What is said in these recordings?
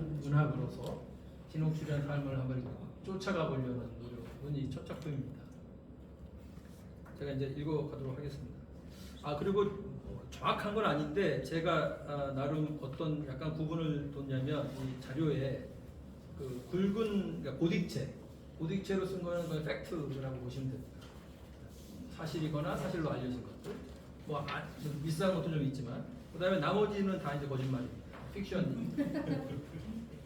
문학으로서 진옥출이라는 삶을 한번 쫓아가 보려는 노력은 이 첫 작품입니다. 제가 이제 읽어가도록 하겠습니다. 그리고 정확한 건 아닌데 제가 나름 어떤 약간 구분을 뒀냐면 이 자료에 그 굵은 그러니까 고딕체로 쓴 거는 거의 팩트라고 보시면 됩니다. 사실이거나 사실로 알려진 것들, 좀 비싼 것도 좀 있지만, 그 다음에 나머지는 다 이제 거짓말입니다. 픽션.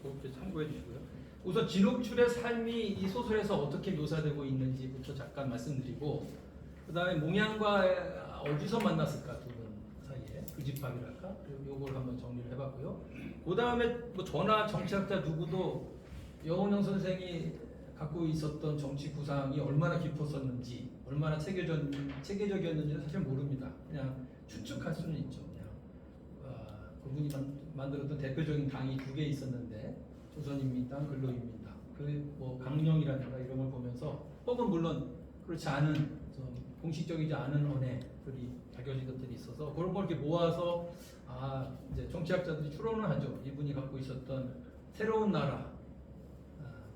그렇게 참고해 주시고요. 우선 진옥출의 삶이 이 소설에서 어떻게 묘사되고 있는지부터 잠깐 말씀드리고, 그 다음에 몽양과 어디서 만났을까 두 분 사이에 그 집합이랄까, 요걸 한번 정리를 해봤고요. 그 다음에 저나 정치학자 누구도 여운형 선생이 갖고 있었던 정치 구상이 얼마나 깊었었는지, 얼마나 체계적이었는지는 사실 모릅니다. 그냥 추측할 수는 있죠. 그냥 그분이 만들었던 대표적인 당이 두 개 있었는데 조선인민당, 근로인민당, 강령이라든가 이런 걸 보면서 혹은 물론 그렇지 않은 좀 공식적이지 않은 언해들이 밝혀진 것들이 있어서 그런 걸 이렇게 모아서 이제 정치학자들이 추론을 하죠. 이분이 갖고 있었던 새로운 나라.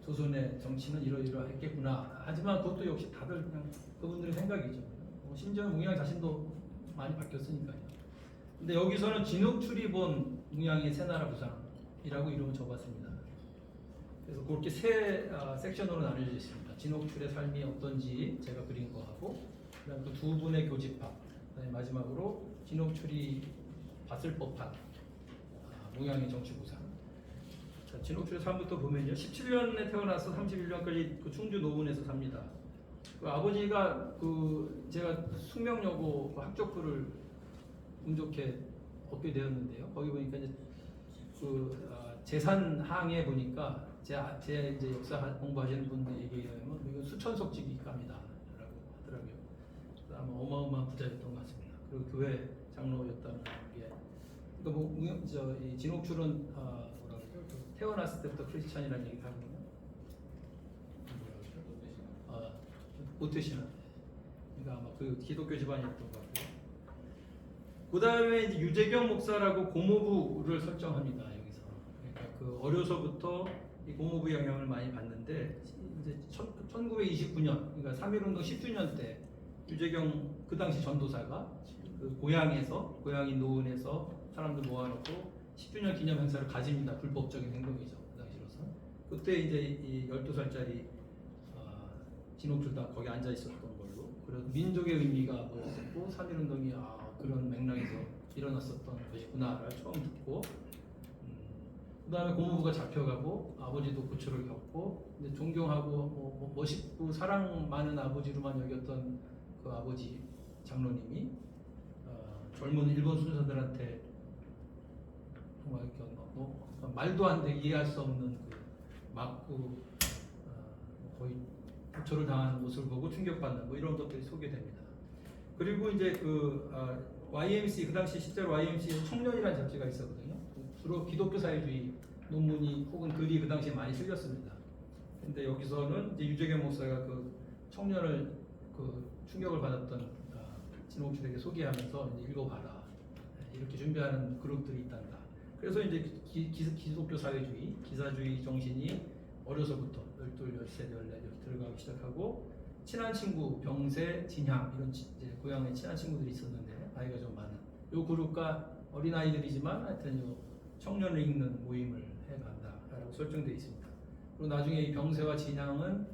조선의 정치는 이러이러했겠구나. 하지만 그것도 역시 다들 그냥 그분들의 생각이죠. 심지어 몽양 자신도 많이 바뀌었으니까요. 근데 여기서는 진옥출이 본 몽양의 새나라 부상이라고 이름을 적었습니다. 그래서 그렇게 세 섹션으로 나뉘어져 있습니다. 진옥출의 삶이 어떤지 제가 그린 거하고, 그다음 그 두 분의 교집합, 그다음에 마지막으로 진옥출이 봤을 법한 몽양의 정치 부상. 진옥출의 삶부터 보면요, 17년에 태어나서 31년까지 그 충주 노원에서 삽니다. 그 아버지가 제가 숙명여고 학적부를 운 좋게 얻게 되었는데요. 거기 보니까 이제 재산항에 보니까 제 이제 역사 공부하시는 분들 얘기에 의하면 이거 수천석지기 갑니다라고 하더라고요. 아마 어마어마한 부자였던 것 같습니다. 그리고 교회 장로였다는 게. 그러니까 이 진옥출은 태어났을 때부터 크리스찬이라는 얘기를 하거든요. 모태신앙. 그러니까 아마 그 기독교 집안이었던 것 같고요. 그 다음에 이제 유재경 목사라고 고모부를 설정합니다. 여기서. 그러니까 그 어려서부터 이 고모부 영향을 많이 받는데 이제 1929년, 그러니까 3.1운동 10주년 때 유재경 그 당시 전도사가 그 고향인 노원에서 사람들 모아놓고 10주년 기념 행사를 가집니다. 불법적인 행동이죠. 그 당시로서. 그때 이제 이 12살짜리 진옥출도 거기 앉아 있었던 걸로. 그래서 민족의 의미가 뭐였고 3.1운동이 그런 맥락에서 일어났었던 것이구나를 처음 듣고, 그 다음에 고모부가 잡혀가고 아버지도 고초를 겪고, 근데 존경하고 멋있고 사랑 많은 아버지로만 여겼던 그 아버지 장로님이 젊은 일본 순사들한테 정말 말도 안 되게 이해할 수 없는 맞고 거의 고초를 당하는 모습을 보고 충격받는 이런 것들이 소개됩니다. 그리고 이제 YMC, 그 당시 실제로 YMC에서 청년이라는 잡지가 있었거든요. 주로 기독교 사회주의 논문이 혹은 글이 그 당시에 많이 실렸습니다. 근데 여기서는 이제 유재경 목사가 그 청년을 충격을 받았던 진옥출에게 소개하면서 이제 읽어봐라. 이렇게 준비하는 그룹들이 있단다. 그래서 이제 기독교 사회주의, 기사주의 정신이 어려서부터 12, 13, 14 이렇게 들어가기 시작하고, 친한 친구, 병세, 진향 이런 이제 고향에 친한 친구들이 있었는데 나이가 좀 많은 요 그룹과 어린아이들이지만 하여튼 요 청년을 읽는 모임을 해간다라고 설정되어 있습니다. 그리고 나중에 이 병세와 진향은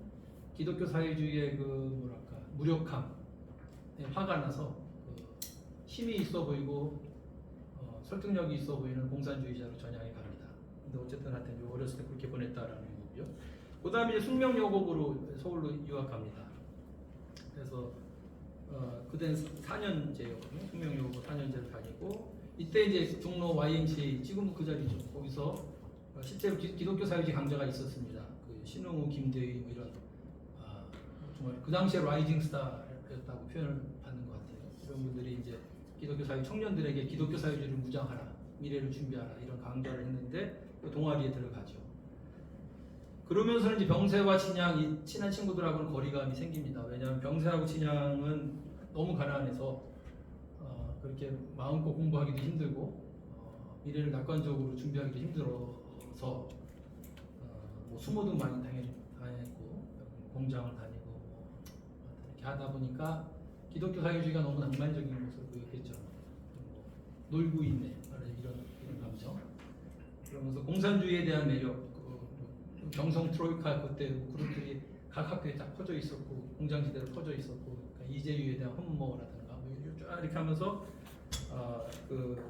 기독교 사회주의의 무력함, 화가 나서 힘이 있어 보이고 설득력이 있어 보이는 공산주의자로 전향해 갑니다. 근데 어쨌든 하여튼 어렸을 때 그렇게 보냈다라는 거고요. 그 다음에 이제 숙명여고로 서울로 유학합니다. 그래서 그때는 4년제였거든요. 숙명여고 4년제를 다니고, 이때 이제 종로 YMCA, 지금은 그 자리죠. 거기서 실제로 기독교 사회주의 강자가 있었습니다. 그 신흥우, 김대희 이런 정말 그 당시에 라이징 스타였다고 표현을 받는 것 같아요. 이런 분들이 이제 기독교 사회 청년들에게 기독교 사회주의를 무장하라, 미래를 준비하라 이런 강좌를 했는데 그 동아리에 들어가죠. 그러면서 이제 병세와 진양, 이 친한 친구들하고는 거리감이 생깁니다. 왜냐하면 병세하고 진양은 너무 가난해서 그렇게 마음껏 공부하기도 힘들고 미래를 낙관적으로 준비하기도 힘들어서 수모도 많이 다녔고 공장을 다니고 뭐 이렇게 하다 보니까 기독교 사회주의가 너무 낭만적인 모습을 보였겠죠. 뭐 놀고 있네 이런 감정. 그러면서 공산주의에 대한 매력, 경성 트로이카 그때 그룹들이 각 학교에 딱 퍼져 있었고 공장시대로 퍼져 있었고 그러니까 이재유에 대한 흠모라든가 뭐 쫙 이렇게 하면서 그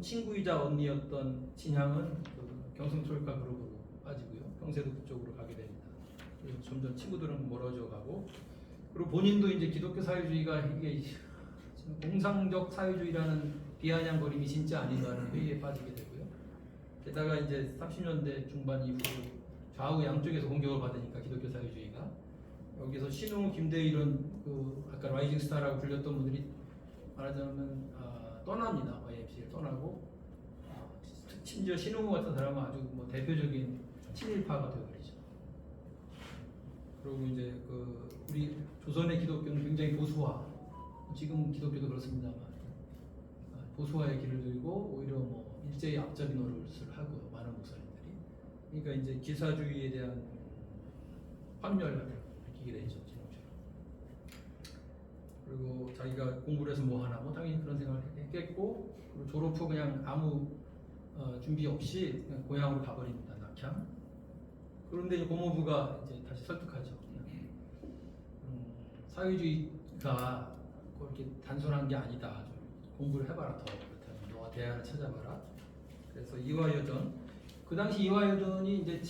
친구이자 언니였던 진향은 그 경성 트로이카 그룹으로 빠지고요. 평세도 그쪽으로 가게 됩니다. 그리고 점점 친구들은 멀어져 가고 그리고 본인도 이제 기독교 사회주의가 이게 공상적 사회주의라는 비아냥거림이 진짜 아닌가 하는 회의에 빠지게 되고요. 게다가 이제 30년대 중반 이후로 좌우 양쪽에서 공격을 받으니까 기독교 사회주의가 여기서 신웅, 김대일은 그 아까 라이징 스타라고 불렸던 분들이 말하자면 떠납니다. YMC를 떠나고 심지어 신웅 같은 사람은 아주 뭐 대표적인 친일파가 되어버리죠. 그리고 이제 그 우리 조선의 기독교는 굉장히 보수화, 지금 기독교도 그렇습니다만 보수화의 길을 들고 오히려 뭐 일제히 앞잡이 노릇을 하고요. 많은 목사님들이. 그러니까 이제 기사주의에 대한 환멸을 느끼게 되죠. 진홍처럼. 그리고 자기가 공부를 해서 뭐 하나 뭐 당연히 그런 생각을 했겠고 그리고 졸업 후 그냥 아무 준비 없이 그냥 고향으로 가버립니다. 낙향. 그런데 이제 고모부가 이제 다시 설득하죠. 사회주의가 그렇게 단순한 게 아니다. 좀 공부를 해봐라. 더 그렇다면 너가 대안을 찾아봐라. 그래서 이화여전 그 당시 이화여전이 이제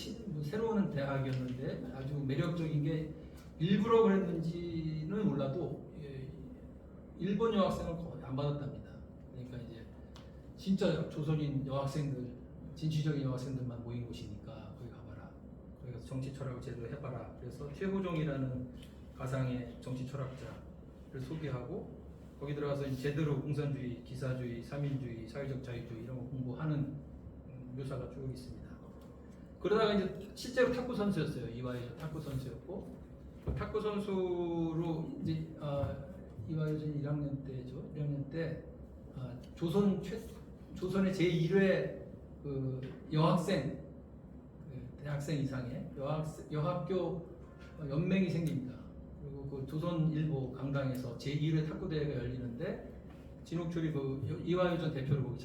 새로운 대학이었는데 아주 매력적인 게 일부러 그랬는지는 몰라도 일본 여학생을 거의 안 받았답니다. 그러니까 이제 진짜 조선인 여학생들, 진취적인 여학생들만 모인 곳이니까 거기 가봐라. 거기 가서 정치 철학을 제대로 해봐라. 그래서 최호종이라는 가상의 정치 철학자를 소개하고 거기 들어가서 제대로 공산주의, 기사주의, 삼인주의, 사회적 자유주의 이런 거 공부하는 묘사가 쭉 있습니다. 그러다가 이제 실제로 탁구 선수였어요. 이화여전 탁구 선수였고 그 탁구 선수로 이제 이화여전 1학년 때죠. 1학년 때 조선의 제1회 그 여학생 대학생 이상의 여학교 연맹이 생깁니다. 그리고 그 조선일보 강당에서 제1회 탁구 대회가 열리는데 진옥철이 그 이화여전 대표로 거기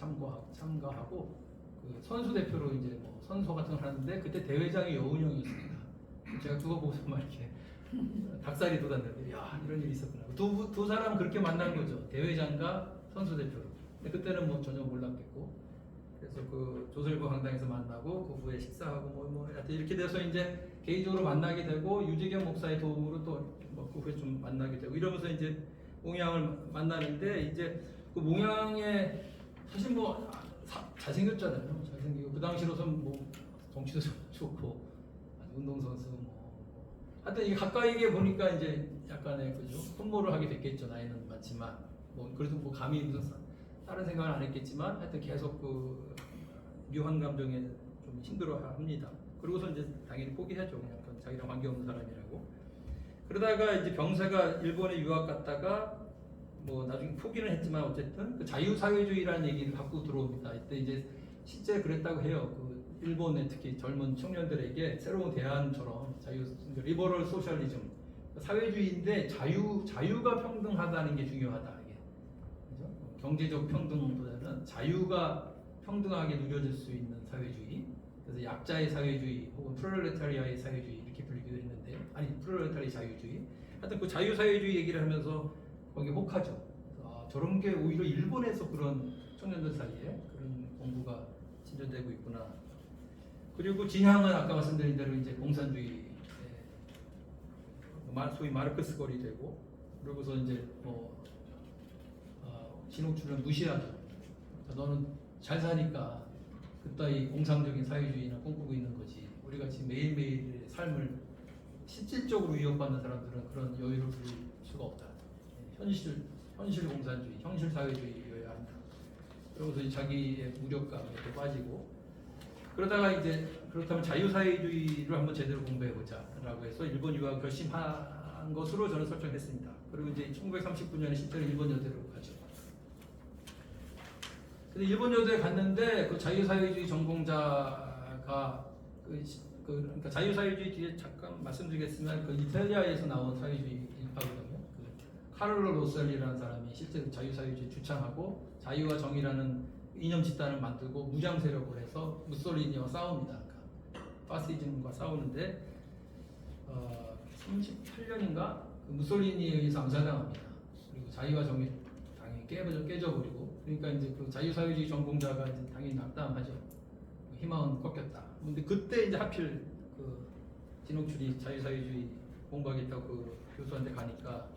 참가하고 그 선수 대표로 이제 뭐 선서 같은 걸 하는데 그때 대회장이 여운형이었습니다. 제가 그거 보고서 막 이렇게 닭살이 돋았는데 야 이런 일이 있었구나. 두 사람 그렇게 만난 거죠. 대회장과 선수 대표로. 근데 그때는 뭐 전혀 몰랐겠고 그래서 그 조선일보 강당에서 만나고 그 후에 식사하고 뭐 이렇게 돼서 이제 개인적으로 만나게 되고 유재경 목사의 도움으로 또 그 후에 좀 만나게 되고 이러면서 이제 몽양을 만나는데 이제 그 몽양에 사실 뭐 잘생겼잖아요. 잘생기고 그 당시로선 뭐 덩치도 좋고 운동선수 뭐 하여튼 이게 가까이게 보니까 이제 약간의 그죠 흠모를 하게 됐겠죠. 나이는 많지만 뭐 그래도 뭐 감히 무슨 다른 생각은 안 했겠지만 하여튼 계속 그 묘한 감정에 좀 힘들어합니다. 그러고서 이제 당연히 포기하죠. 그냥 자기랑 관계없는 사람이라고. 그러다가 이제 병사가 일본에 유학 갔다가 뭐 나중에 포기는 했지만 어쨌든 그 자유사회주의라는 얘기를 갖고 들어옵니다. 이때 이제 실제 그랬다고 해요. 그 일본의 특히 젊은 청년들에게 새로운 대안처럼 리버럴 소셜리즘 사회주의인데 자유가 평등하다는 게 중요하다. 이게 그죠? 경제적 평등보다는 자유가 평등하게 누려질 수 있는 사회주의. 그래서 약자의 사회주의 혹은 프롤레타리아의 사회주의 이렇게 불리기도 했는데 아니 프롤레타리 자유주의. 하여튼 그 자유사회주의 얘기를 하면서 거기 혹하죠. 저런 게 오히려 일본에서 그런 청년들 사이에 그런 공부가 진전되고 있구나. 그리고 진향은 아까 말씀드린 대로 이제 공산주의 소위 마르크스 거리 되고 그러고서 이제 진옥출은 무시하죠. 너는 잘 사니까 그따위 공상적인 사회주의나 꿈꾸고 있는 거지. 우리가 지금 매일매일의 삶을 실질적으로 위협받는 사람들은 그런 여유를 부릴 수가 없다. 현실 공산주의, 현실 사회주의여야 한다. 그러면서 자기의 무력감에 또 빠지고 그러다가 이제 그렇다면 자유사회주의를 한번 제대로 공부해보자라고 해서 일본 유학 결심한 것으로 저는 설정했습니다. 그리고 이제 1939년에 실제로 일본 여대로 가죠. 근데 일본 여대에 갔는데 그 자유사회주의 전공자가 그러니까 자유사회주의 뒤에 잠깐 말씀드리겠지만 그 이탈리아에서 나온 사회주의 일파거든요. 그 카를로 로셀리라는 사람이 실제 자유사회주의 주창하고 자유와 정의라는 이념 집단을 만들고 무장 세력을 해서 무솔리니와 싸웁니다. 그러니까 파시즘과 싸우는데 38년인가 그 무솔리니에 의해서 암살당합니다. 그리고 자유와 정의 당연히 깨져버리고 그러니까 이제 그 자유사회주의 전공자가 이제 당연히 낙담하죠. 희망은 꺾였다. 근데 그때 이제 하필 그 진옥출이 자유사회주의 공부하겠다고 그 교수한테 가니까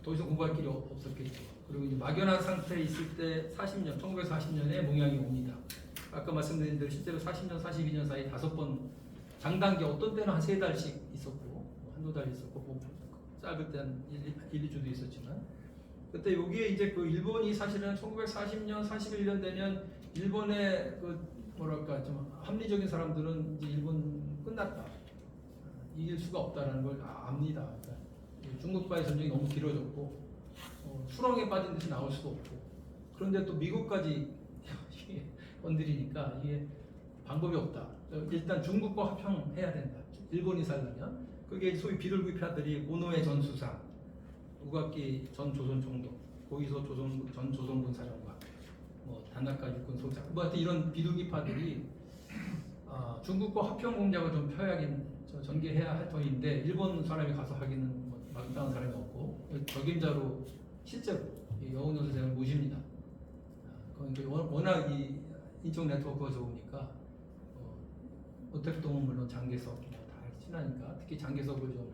더 이상 공부할 길이 없었겠죠. 그리고 이제 막연한 상태에 있을 때 1940년에 몽양이 옵니다. 아까 말씀드린 대로 실제로 40년, 42년 사이 5번 장단기 어떤 때는 한 3달씩 있었고 한두 달 있었고 뭐 짧을 때는 1, 2주도 있었지만 그때 여기에 이제 그 일본이 사실은 1940년, 41년 되면 일본의 그 뭐랄까 좀 합리적인 사람들은 이제 일본 끝났다 이길 수가 없다라는 걸 압니다. 그러니까 중국과의 전쟁이 너무 길어졌고 수렁에 빠진 듯이 나올 수도 없고 그런데 또 미국까지 건드리니까 이게 방법이 없다. 일단 중국과 화평해야 된다. 일본이 살려면 그게 소위 비둘기파들이 오노에 전 수상, 우가키 전 조선 총독, 고이소 전 조선군 사령관, 뭐 단나카 육군 소장, 뭐 하여튼 이런 비둘기파들이 중국과 화평 공작을 좀 펴야긴 전개해야 할 터인데 일본 사람이 가서 하기는 뭐 마땅한 사람이 없고 적임자로 실제로 여운호 선생을 모십니다. 워낙 이 인적 네트워크가 좋으니까 오택동은 물론 장개석 다 친하니까 특히 장개석을 좀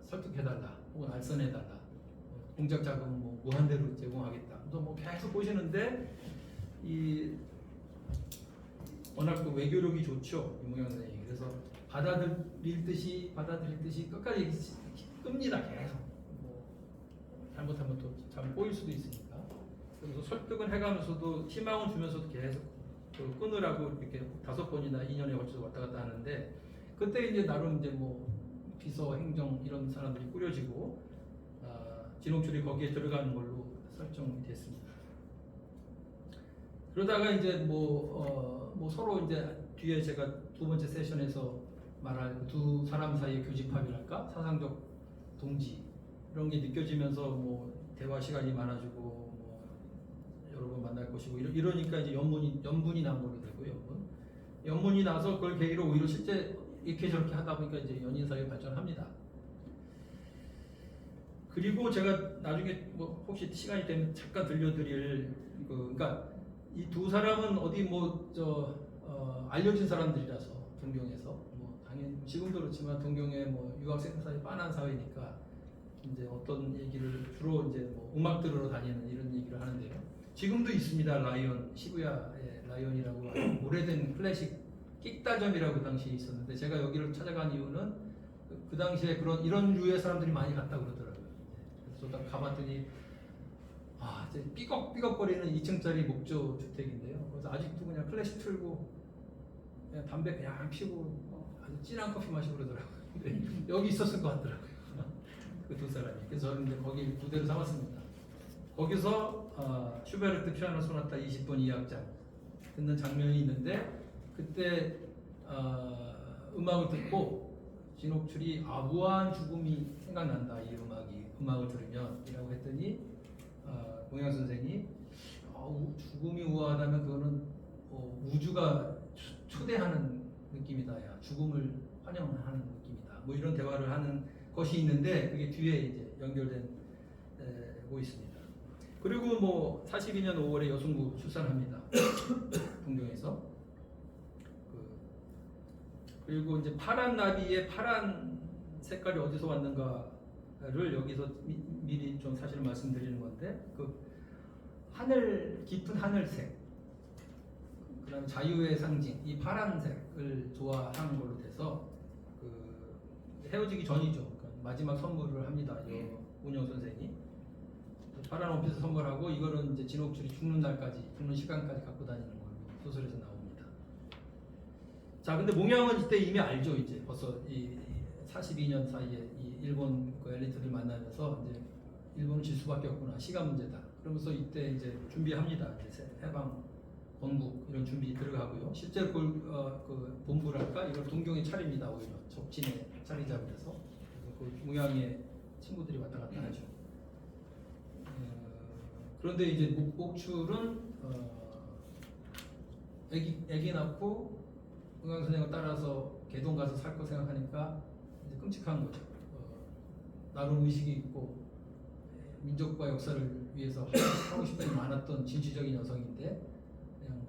설득해달라 혹은 알선해달라 공작 자금 뭐 무한대로 제공하겠다. 또 뭐 계속 보시는데 이 워낙 또 외교력이 좋죠 이몽양 선생님이. 그래서 받아들일 듯이 끝까지 끕니다 계속. 뭐 잘못하면 또 잘 꼬일 수도 있으니까. 그래서 설득은 해가면서도 희망을 주면서도 계속 끊으라고 이렇게 5번이나 2년에 걸쳐서 왔다 갔다 하는데 그때 이제 나름 이제 뭐 비서 행정 이런 사람들이 꾸려지고 진옥출이 거기에 들어가는 걸로 설정이 됐습니다. 그러다가 이제 뭐 서로 이제 뒤에 제가 2번째 세션에서 말할 두 사람 사이의 교집합이랄까 사상적 동지 이런 게 느껴지면서 뭐 대화 시간이 많아지고 뭐 여러 번 만날 것이고 이러니까 이제 연분이 난 걸로 되고요. 연분이 나서 그걸 계기로 오히려 실제 이렇게 저렇게 하다 보니까 이제 연인 사이에 발전합니다. 그리고 제가 나중에 뭐 혹시 시간이 되면 잠깐 들려드릴 그러니까 이 두 사람은 어디 뭐 알려진 사람들이라서 동경에서 뭐 당연히 지금도 그렇지만 동경의 뭐 유학생 사이 빤한 사회니까 이제 어떤 얘기를 주로 이제 뭐 음악 들으러 다니는 이런 얘기를 하는데요. 지금도 있습니다. 라이온 시부야의 라이온이라고 오래된 클래식 끽다점이라고 그 당시에 있었는데 제가 여기를 찾아간 이유는 그 당시에 이런 류의 사람들이 많이 갔다 그러더라고요. 그래서 딱 가봤더니 이제 삐걱삐걱거리는 2층짜리 목조 주택인데요. 그래서 아직도 그냥 클래식 틀고 그냥 담배 그냥 피우고 아주 진한 커피 마시고 그러더라고요. 근데 여기 있었을 것 같더라고요. 그 두 사람이. 그래서 저는 이제 거기 무대로 삼았습니다. 거기서 슈베르트 피아노 소나타 20번 2악장 듣는 장면이 있는데 그때 음악을 듣고 진옥출이 무한 죽음이 생각난다 이 음악을 들으면 이라고 했더니 몽양 선생이 죽음이 우아하다면 그거는 우주가 초대하는 느낌이다. 야 죽음을 환영하는 느낌이다. 뭐 이런 대화를 하는 것이 있는데 그게 뒤에 이제 연결되고 있습니다. 그리고 뭐 42년 5월에 여순구 출산합니다. 동경에서. 그리고 이제 파란 나비의 파란 색깔이 어디서 왔는가를 여기서 미리 좀 사실 말씀드리는 건데 그 깊은 하늘색, 그다음 자유의 상징 이 파란색을 좋아하는 걸로 돼서 그 헤어지기 전이죠. 그러니까 마지막 선물을 합니다. 운영 선생이 파란 원피스 선물하고 이거는 이제 진옥출이 죽는 시간까지 갖고 다니는 걸로 소설에서 나옵니다. 자, 근데 몽양은 이때 이미 알죠. 이제 벌써 이 42년 사이에 이 일본 그 엘리트들 만나면서 이제 일본은 질 수밖에 없구나. 시간 문제다. 그러면서 이때 이제 준비합니다. 이제 해방 건국 이런 준비 들어가고요. 실제로 그 본부랄까 이걸 동경에 차립니다. 오히려 적진에 자리 잡으면서 그 동양의 친구들이 왔다 갔다 하죠. 그런데 이제 목출은 애기 낳고 의왕 선생을 따라서 개동 가서 살 거 생각하니까 이제 끔찍한 거죠. 나름 의식이 있고 민족과 역사를 위해서 하고 싶은 게 많았던 진취적인 여성인데 그냥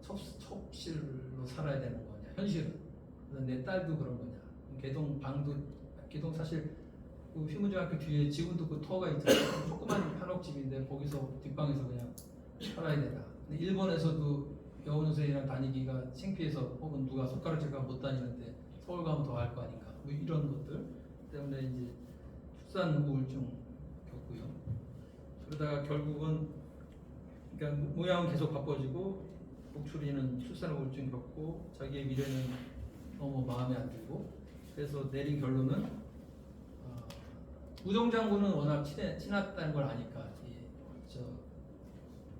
첩실로 살아야 되는 거냐 현실은. 내 딸도 그런 거냐. 개동 방도 개동 사실 그 휘문중학교 뒤에 지금도 그 터가 있잖아요. 조그만 한옥집인데 거기서 뒷방에서 그냥 살아야 되나. 근데 일본에서도 여원선생이랑 다니기가 창피해서 혹은 누가 손가락질까 못 다니는데 서울 가면 더 할 거 아닌가. 뭐 이런 것들 때문에 이제 출산 우울증 겪고요. 그러다가 결국은 그러니까 모양은 계속 바빠지고 목출이는 출산 우울증 겪고 자기의 미래는 너무 마음에 안 들고 그래서 내린 결론은 우정 장군은 워낙 친했다는 걸 아니까 저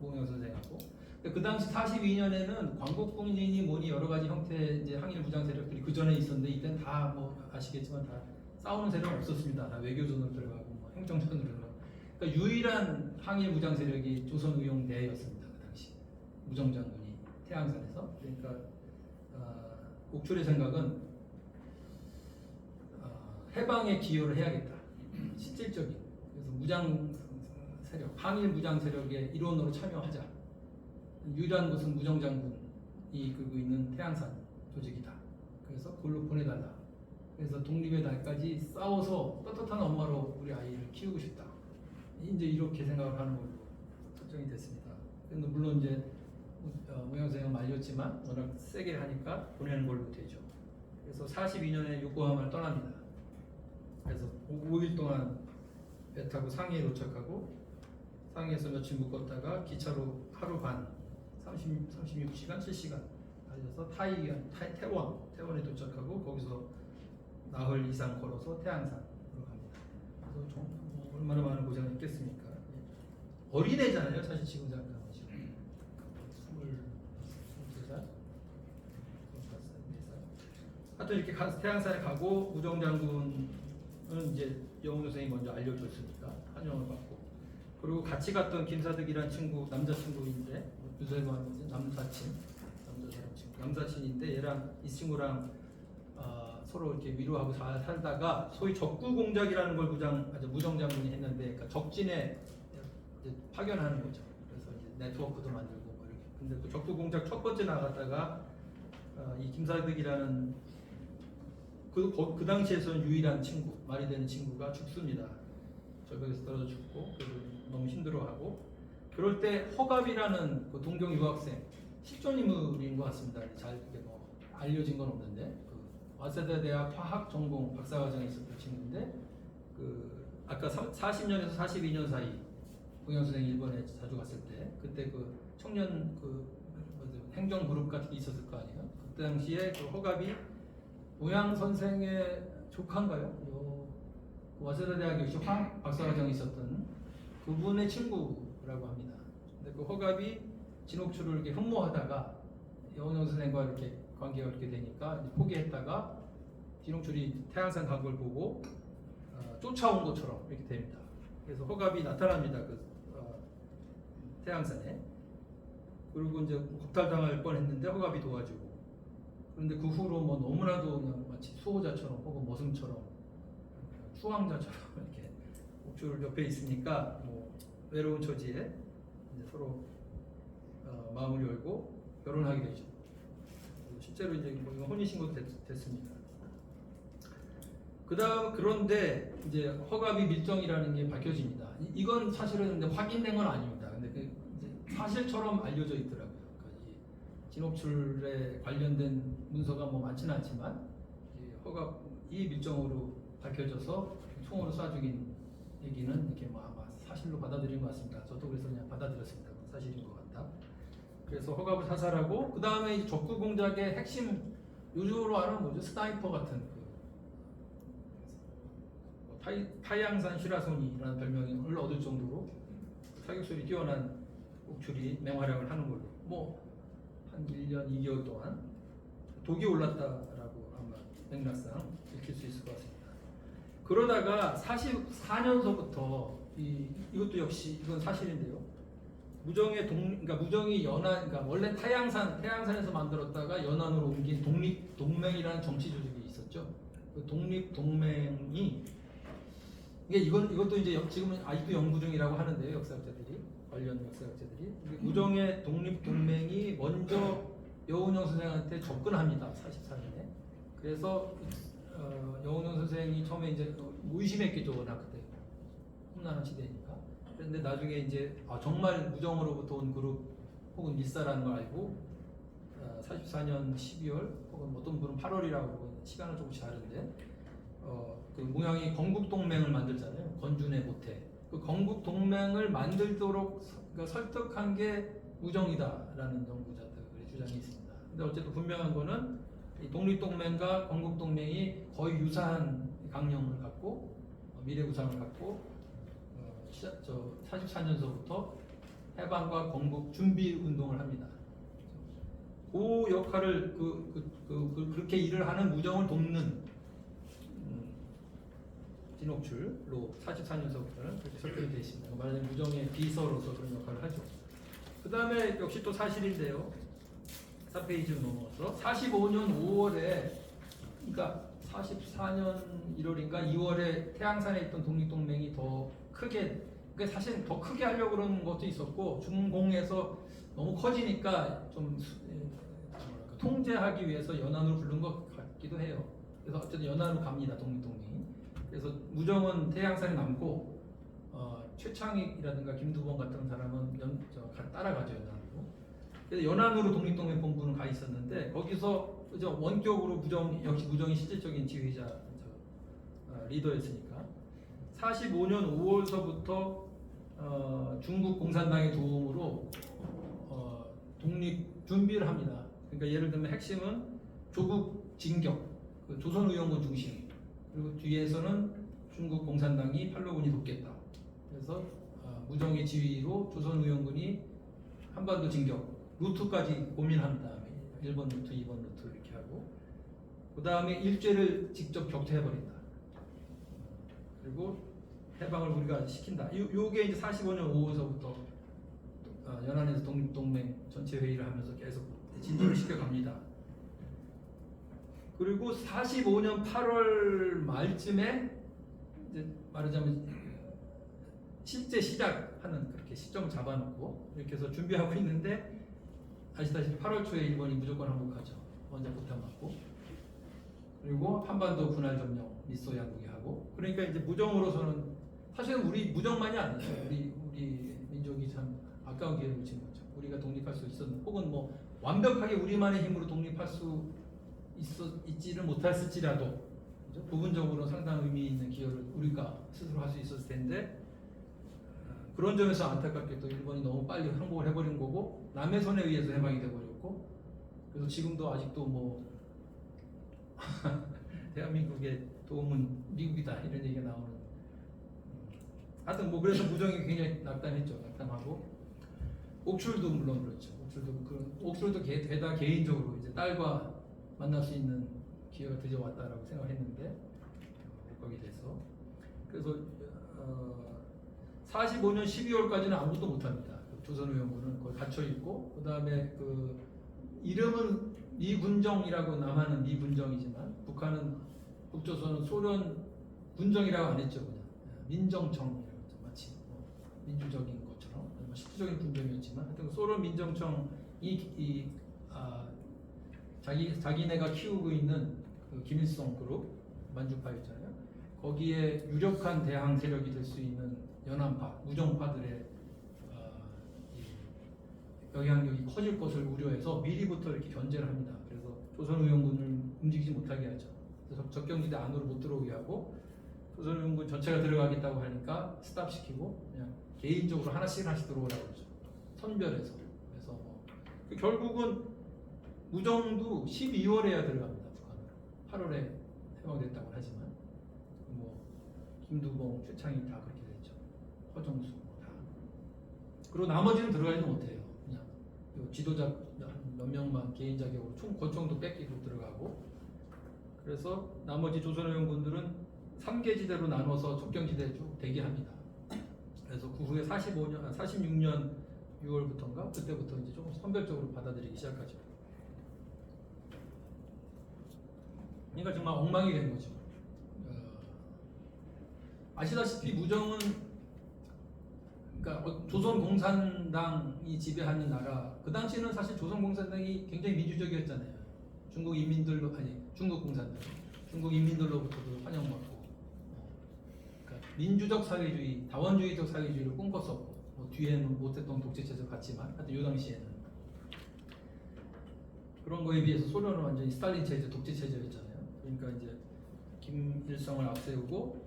모영 선생하고 그 당시 42년에는 광복군이니 뭐니 여러 가지 형태의 이제 항일 무장 세력들이 그 전에 있었는데 이때는 다 뭐 아시겠지만 다 싸우는 세력은 없었습니다. 다 외교전으로 들어가고 뭐 행정전으로 들어가고. 그러니까 유일한 항일 무장 세력이 조선의용대였습니다. 그 당시 무정 장군이 태양산에서. 그러니까 옥출의 생각은 해방에 기여를 해야겠다. 실질적인. 그래서 무장 세력, 항일 무장 세력의 일원으로 참여하자. 유일한 것은 무정 장군이 그고 있는 태양산 조직이다. 그래서 그걸로 보내달라. 그래서 독립의 날까지 싸워서 떳떳한 엄마로 우리 아이를 키우고 싶다. 이제 이렇게 생각을 하는 걸로 설정이 됐습니다. 근데 물론 이제 모양 선생은 말렸지만 워낙 세게 하니까 보내는 걸로 되죠. 그래서 42년에 요코하마를 떠납니다. 그래서 5일 동안 배 타고 상해에 도착하고 상해에서 며칠 묵었다가 기차로 하루 반 36시간, 7시간 달려서 태원에 도착하고 거기서 나흘 이상 걸어서 태양산으로 갑니다. 그래서 좀 얼마나 많은 고생을 했겠습니까? 어린애잖아요. 사실 지금 생각하면 지금 22살, 24살. 하여튼 이렇게 태양산에 가고 우정장군은 이제 영훈 선생이 먼저 알려줬으니까 환영을 받고 그리고 같이 갔던 김사득이라는 친구 남자친구인데 유세관 남사친인데 얘랑 이 친구랑 서로 이렇게 위로하고 잘 살다가 소위 적구공작이라는 걸 무정 장군이 했는데 그러니까 적진에 이제 파견하는 거죠. 그래서 이제 네트워크도 만들고 뭐 이렇게. 근데 그 적구공작 첫 번째 나갔다가 이 김사득이라는 그 당시에서는 유일한 친구 말이 되는 친구가 죽습니다. 절벽에서 떨어져 죽고 그래서 너무 힘들어하고 그럴 때 허갑이라는 그 동경 유학생 실존 인물인 것 같습니다. 잘 그게 뭐 알려진 건 없는데 그 와세다 대학 화학 전공 박사과정에 있었던 친구인데 그 아까 40년에서 42년 사이 공영 선생이 일본에 자주 갔을 때 그때 그 청년 그 행정 그룹 같은 게 있었을 거 아니에요. 그때 당시에 그 허갑이 모양 선생의 조카인가요? 와세다 대학에 역시 화학 박사과정에 있었던 그분의 친구라고 합니다. 근데 그 허갑이 진옥출을 이렇게 흠모하다가 여운영 선생과 이렇게 관계가 그렇게 되니까 포기했다가 진옥출이 태양산 간 걸 보고 쫓아온 것처럼 이렇게 됩니다. 그래서 허갑이 나타납니다. 그 태양산에. 그리고 이제 겁탈당할 뻔했는데 허갑이 도와주고. 그런데 그 후로 뭐 너무나도 그냥 마치 수호자처럼 혹은 머슴처럼 수왕자처럼 이렇게 옥출 옆에 있으니까 뭐 외로운 처지에 이제 서로 마음을 열고 결혼하게 되죠. 실제로 이제 혼인신고도 됐습니다. 그다음 그런데 이제 허갑이 밀정이라는 게 밝혀집니다. 이건 사실은 근데 확인된 건 아닙니다. 근데 그 이제 사실처럼 알려져 있더라고요. 그러니까 이 진옥출에 관련된 문서가 뭐 많지는 않지만 허갑이 밀정으로 밝혀져서 총으로 쏴 죽인 얘기는 이렇게 뭐 아마 사실로 받아들인 것 같습니다. 저도 그래서 그냥 받아들였습니다. 사실인 것 같다. 그래서 허갑을 사살하고 그 다음에 적구 공작의 핵심 요즘으로 아는 뭐죠? 스나이퍼 같은 타이양산 시라소니라는 별명을 얻을 정도로 사격술이 뛰어난 옥출이 맹활약을 하는 걸로 뭐 한 1년 2개월 동안 독이 올랐다라고 아마 맥락상 읽힐 수 있을 것 같습니다. 그러다가 44년서부터 이것도 역시 이건 사실인데요. 그러니까 무정이 연안, 그러니까 원래 태양산에서 만들었다가 연안으로 옮긴 독립동맹이라는 정치 조직이 있었죠. 그 독립동맹이 이것도 이제 지금은 아직도 연구 중이라고 하는데요, 역사학자들이 관련 역사학자들이 무정의 독립동맹이 먼저 여운형 선생한테 접근합니다. 44년에. 그래서 여운형 선생이 처음에 이제 의심했겠죠, 워낙 그때 험난한 시대니까. 그런데 나중에 이제 정말 무정으로부터 온 그룹 혹은 밀사라는 걸 알고 44년 12월 혹은 어떤 분은 8월이라고 그러고 시간은 조금씩 다른데 그 무양이 건국동맹을 만들잖아요. 건준의 모태. 그 건국동맹을 만들도록 그러니까 설득한 게 무정이다라는 연구자들의 주장이 있습니다. 근데 어쨌든 분명한 거는 이 독립동맹과 건국동맹이 거의 유사한 강령을 갖고 미래 구상을 갖고 44년서부터 해방과 건국 준비 운동을 합니다. 그 역할을 그렇게 일을 하는 무정을 돕는 진옥출로 44년서부터는 그렇게 설정이 되어 있습니다. 말하자면 무정의 비서로서 그런 역할을 하죠. 그 다음에 역시 또 사실인데요. 4페이지로 넘어가서 45년 5월에 그러니까 44년 1월인가 2월에 태양산에 있던 독립동맹이 더 크게 그러니까 사실 더 크게 하려고 그러는 것도 있었고 중공에서 너무 커지니까 좀 통제하기 위해서 연안으로 부른 것 같기도 해요. 그래서 어쨌든 연안으로 갑니다. 독립동맹이. 그래서 무정은 태양산에 남고 최창익이라든가 김두번 같은 사람은 따라가죠. 연안으로. 그래서 연안으로 독립동맹 본부는 가 있었는데 거기서 원격으로 역시 무정이 실질적인 지휘자 리더였으니까 45년 5월서부터 중국 공산당의 도움으로 독립 준비를 합니다. 그러니까 예를 들면 핵심은 조국 진격, 그 조선의용군 중심, 그리고 뒤에서는 중국 공산당이 팔로군이 돕겠다. 그래서 무정의 지휘로 조선의용군이 한반도 진격 루트까지 고민합니다. 1번 루트, 2번 루트 이렇게 하고 그 다음에 일제를 직접 격퇴해버린다. 그리고 해방을 우리가 시킨다. 요게 이제 45년 5월서부터 연안에서 독립동맹 전체 회의를 하면서 계속 진전을 시켜갑니다. 그리고 45년 8월 말쯤에 이제 말하자면 실제 시작하는 그렇게 시점을 잡아놓고 이렇게 해서 준비하고 있는데 아시다시피 8월 초에 일본이 무조건 항복하죠. 먼저 폭탄 맞고 그리고 한반도 분할 점령 미소 양국이 하고 그러니까 이제 무정으로서는 사실은 우리 무정만이 아니죠. 우리 민족이 참 아까운 기회를 놓친 거죠. 우리가 독립할 수 있었는 혹은 뭐 완벽하게 우리만의 힘으로 독립할 수 있지를 못했을지라도 그죠? 부분적으로 상당한 의미 있는 기여를 우리가 스스로 할 수 있었을 텐데 그런 점에서 안타깝게도 일본이 너무 빨리 항복을 해버린 거고 남의 손에 의해서 해방이 돼버렸고 그래서 지금도 아직도 뭐 대한민국의 도움은 미국이다 이런 얘기가 나오는 하여튼 뭐 그래서 무정이 굉장히 낙담했죠. 낙담하고 옥출도 물론 그렇죠. 옥출도 게다가 개인적으로 이제 딸과 만날 수 있는 기회가 드디어 왔다라고 생각했는데 못 가게 돼서 그래서 45년 12월까지는 아무것도 못합니다. 조선의용군은 거기 갇혀 있고 그 다음에 그 이름은 미군정이라고 남한은 미군정이지만 북한은 북조선은 소련 군정이라고 안 했죠. 그냥 민정청 마치 민주적인 것처럼 실질적인 군정이었지만 하여튼 소련 민정청이 자기네가 키우고 있는 그 김일성 그룹 만주파 있잖아요. 거기에 유력한 대항 세력이 될 수 있는 연안파, 무정파들의 영향력이 커질 것을 우려해서 미리부터 이렇게 견제를 합니다. 그래서 조선의용군을 움직이지 못하게 하죠. 그래서 적경지대 안으로 못 들어오게 하고 조선의용군 전체가 들어가겠다고 하니까 스탑시키고 그냥 개인적으로 하나씩 들어오라고 그러죠. 선별해서. 그래서 결국은 무정도 12월에야 들어갑니다. 북한으로. 8월에 해방됐다고 하지만 뭐 김두봉, 최창익 다 그렇게 됐죠. 허정수 다. 그리고 나머지는 들어가지도 못해요. 그냥 지도자 몇 명만 개인 자격으로 권총도 뺏기고 들어가고, 그래서 나머지 조선의원군들은 3계지대로 나눠서 접경지대에 쭉 대기합니다. 그래서 그 후에 46년 6월부터인가 그때부터 이제 조금 선별적으로 받아들이기 시작하죠. 그러니까 정말 엉망이 된 거죠. 아시다시피 무정은 그러니까 조선공산당이 지배하는 나라, 그 당시는 사실 조선공산당이 굉장히 민주적이었잖아요. 중국 인민들로부터도 환영받고, 그러니까 민주적 사회주의, 다원주의적 사회주의를 꿈꿨었고, 뭐 뒤에는 모택동 독재체제도 같지만 하여튼 이 당시에는 그런 거에 비해서 소련은 완전히 스탈린 체제, 독재 체제였잖아요. 그러니까 이제 김일성을 앞세우고,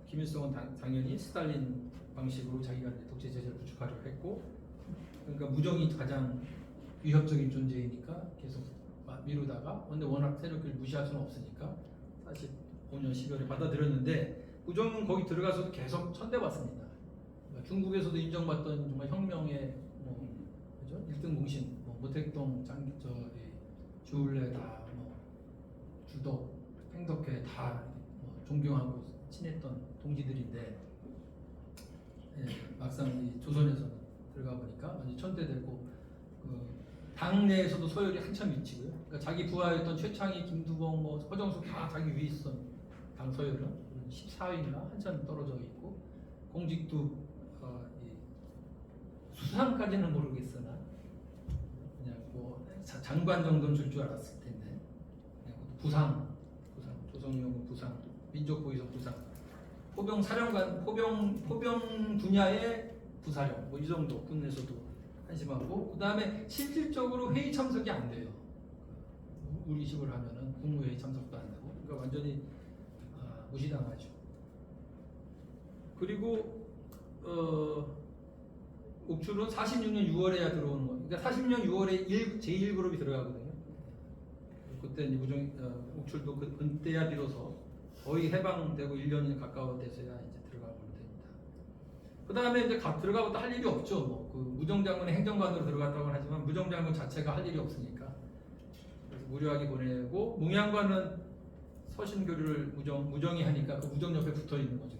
김일성은 당연히 스탈린 방식으로 자기가 이제 독재 체제를 구축하려고 했고, 그러니까 무정이 가장 위협적인 존재이니까 계속 미루다가, 근데 워낙 세력을 무시할 수는 없으니까 45년 12월에 받아들였는데, 무정은 거기 들어가서도 계속 천대받습니다. 그러니까 중국에서도 인정받던 정말 혁명의 그죠? 1등 공신, 모택동, 주울레 다, 주덕, 팽덕회 다 존경하고 친했던 동지들인데, 막상 이 조선에서는 들어가 보니까 완전 천대되고, 당내에서도 서열이 한참 위치고요. 그러니까 자기 부하였던 최창희, 김두봉, 허정숙 다 자기 위에 있었던 당 서열은 14위인가 한참 떨어져 있고, 공직도 수상까지는 모르겠으나 그냥 장관 정도는 줄 알았을 텐데, 부상, 조선의원군 부상, 민족보위성 부상, 포병 사령관, 포병 분야의 부사령, 이 정도 군에서도 한심하고, 그 다음에 실질적으로 회의 참석이 안 돼요. 우리식으로 하면은 국무회의 참석도 안 되고, 그러니까 완전히 무시당하죠. 그리고 옥출은 46년 6월에야 들어오는 거예요. 그러니까 40년 6월에 제1그룹이 들어가거든요. 그때 이제 옥출도 그때야 비로소 거의 해방되고 1년이 가까워 돼서야 이제 들어가고 됩니다. 그 다음에 이제 들어가고 또 할 일이 없죠. 그 무정장군의 행정관으로 들어갔다고 하지만 무정장군 자체가 할 일이 없으니까 그래서 무료하게 보내고, 몽양관은 서신교류를 무정이 하니까 그 무정 옆에 붙어 있는 거죠.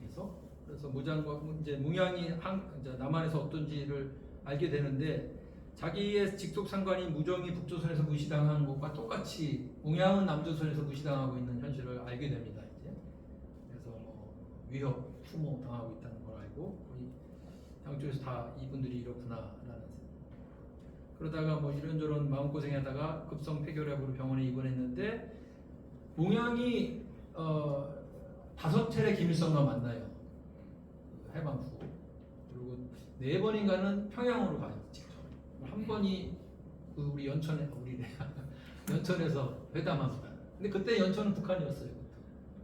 그래서 무장관 이제 몽양이 이제 남한에서 어떤지를 알게 되는데, 자기의 직속 상관이 무정이 북조선에서 무시당한 것과 똑같이 몽양은 남조선에서 무시당하고 있는 현실을 알게 됩니다. 이제 그래서 위협, 추모 당하고 있다는 걸 알고, 거의 양쪽에서 다 이분들이 이렇구나라는. 그러다가 이런저런 마음고생하다가 급성 폐결핵으로 병원에 입원했는데, 몽양이 5차례 김일성과 만나요. 해방 후. 그리고 4번인가는 평양으로 가요. 직접. 한 번이 우리 연천에서 회담합니다. 근데 그때 연천은 북한이었어요.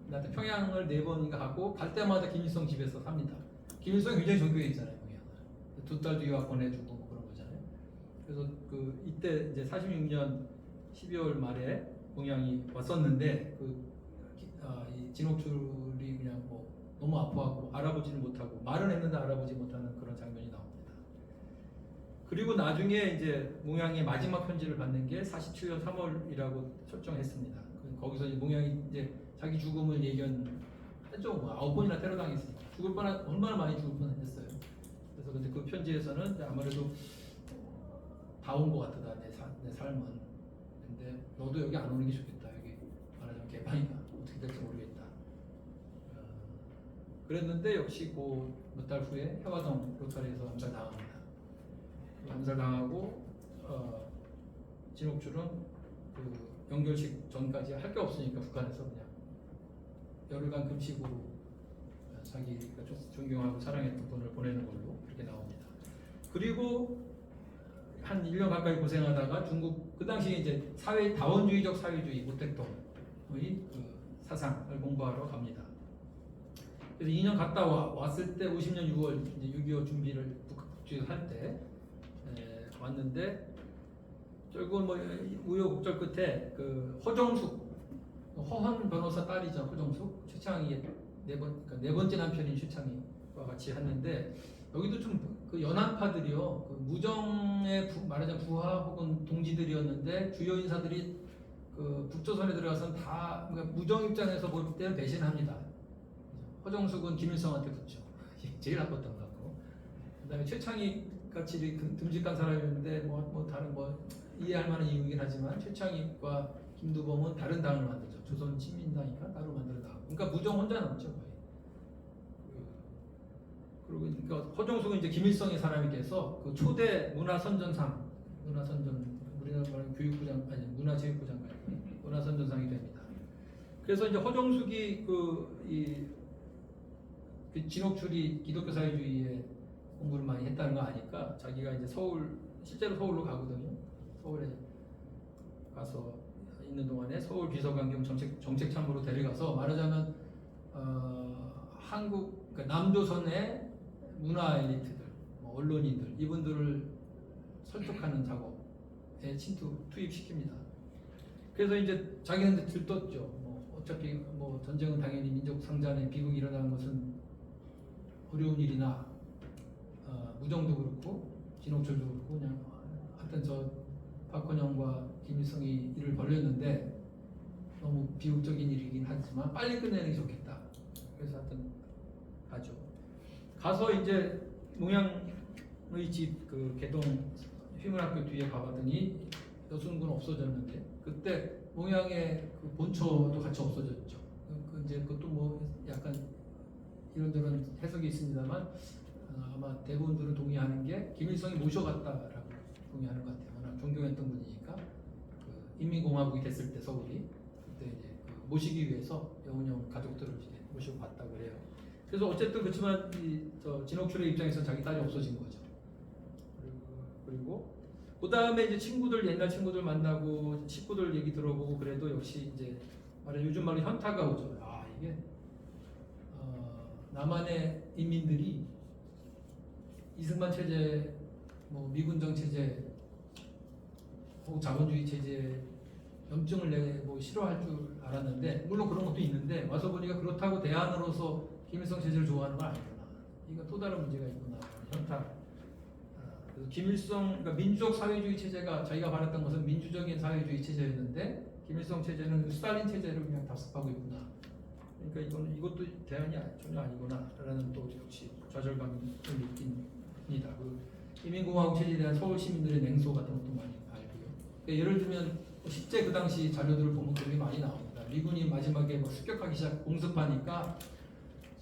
그때 평양을 4번인가 가고, 갈 때마다 김일성 집에서 삽니다. 김일성이 굉장히 존경했잖아요. 두 딸도 유학 보내주고 그런 거잖아요. 그래서 이때 이제 46년 12월 말에 몽양이 왔었는데, 이 진옥출이 그냥 너무 아파하고 알아보지를 못하고, 말은 했는데 알아보지 못하는 그런 장면이 나옵니다. 그리고 나중에 이제 몽양의 마지막 편지를 받는 게 47년 3월이라고 설정했습니다. 거기서 이제 몽양이 이제 자기 죽음을 예견했죠. 9번이나 테러 당했으니까 죽을 뻔한, 얼마나 많이 죽을 뻔했어요. 그래서 근데 그 편지에서는 아무래도 다 온 것 같다, 내 삶은. 근데 너도 여기 안 오는 게 좋겠다. 여기 말하자면 개판이다. 어떻게 될지 모르겠다. 그랬는데 역시 몇 달 후에 해화동 로터리에서 암살당합니다. 암살당하고, 진옥출은 영결식 전까지 할 게 없으니까 북한에서 그냥 열흘간 금식으로 자기가 존경하고 사랑했던 분을 보내는 걸로 그렇게 나옵니다. 그리고 한 1년 가까이 고생하다가 중국, 그 당시에 이제 다원주의적 사회주의 모택동의 사상을 공부하러 갑니다. 그래서 2년 갔다 왔을 때 50년 6월 이제 6.25 준비를 북주에서 할 때 왔는데, 결국은 우여곡절 끝에 허헌 변호사 딸이죠. 허정숙, 최창희의 네 번째 남편인 최창희와 같이 했는데, 여기도 좀 그 연합파들이요, 그 무정의 말하자면 부하 혹은 동지들이었는데 주요 인사들이 그 북조선에 들어가서는 다 그러니까 무정 입장에서 볼 때는 배신합니다. 허정숙은 김일성한테 붙죠. 제일 나빴던 것 같고. 그다음에 최창익 같이 듬직한 사람이었는데 뭐 다른 뭐 이해할 만한 이유이긴 하지만 최창익과 김두범은 다른 당을 만들죠. 조선 친민당이니까 따로 만들어 나가고. 그러니까 무정 혼자 남죠 거의. 그리고 그러니까 허정숙은 이제 김일성의 사람이 돼서 그 초대 문화선전상, 문화선전 우리나라 말하는 교육부장 아니 문화체육부장 문화선전상이 됩니다. 그래서 이제 허정숙이 그 진옥출이 기독교 사회주의에 공부를 많이 했다는 거 아니까 자기가 이제 실제로 서울로 가거든요. 서울에 가서 있는 동안에 서울 비서관 겸 정책참모로 데려가서 말하자면 그러니까 남조선의 문화 엘리트들, 뭐 언론인들 이분들을 설득하는 작업에 투입시킵니다. 그래서 이제 자기는 들떴죠. 뭐 어차피 뭐 전쟁은 당연히 민족 상잔에 비극이 일어나는 것은 어려운 일이나 무정도 그렇고 진옥철도 그렇고 그냥 하여튼 저 박헌영과 김일성이 일을 벌였는데 너무 비극적인 일이긴 하지만 빨리 끝내는 게 좋겠다. 그래서 하여튼 가죠. 가서 이제 몽양의 집 그 개동 휘문학교 뒤에 가봤더니 여순군 없어졌는데 그때 몽양의 그 본초도 같이 없어졌죠. 이제 그것도 뭐 약간 이런저런 해석이 있습니다만 아마 대부분들은 동의하는 게 김일성이 모셔갔다라고 동의하는 것 같아요. 워낙 존경했던 분이니까 그 인민공화국이 됐을 때 서울이 그때 이제 그 모시기 위해서 여운형 가족들을 이제 모시고 갔다고 그래요. 그래서 어쨌든 그렇지만 저 진옥출의 입장에서 자기 딸이 없어진 거죠. 그리고 그 다음에 이제 옛날 친구들 만나고 식구들 얘기 들어보고 그래도 역시 이제 요즘 말로 현타가 오죠. 아 이게 남한의 인민들이 이승만 체제, 뭐 미군정 체제, 혹은 자본주의 체제 염증을 내고 싫어할 줄 알았는데 물론 그런 것도 있는데 와서 보니까 그렇다고 대안으로서 김일성 체제를 좋아하는 건 아니구나. 이거 또 다른 문제가 있구나. 현타. 그래서 김일성, 그러니까 민주적 사회주의 체제가 자기가 바랐던 것은 민주적인 사회주의 체제였는데 김일성 체제는 스탈린 체제를 그냥 답습하고 있구나. 그러니까 이것도 대안이 전혀 아니구나라는 또 역시 좌절감을 느낍니다. 그 인민공화국 체제에 대한 서울 시민들의 냉소 같은 것도 많이 알고요. 그러니까 예를 들면 실제 그 당시 자료들을 보면 그런 게 많이 나옵니다. 미군이 마지막에 막 습격하기 공습하니까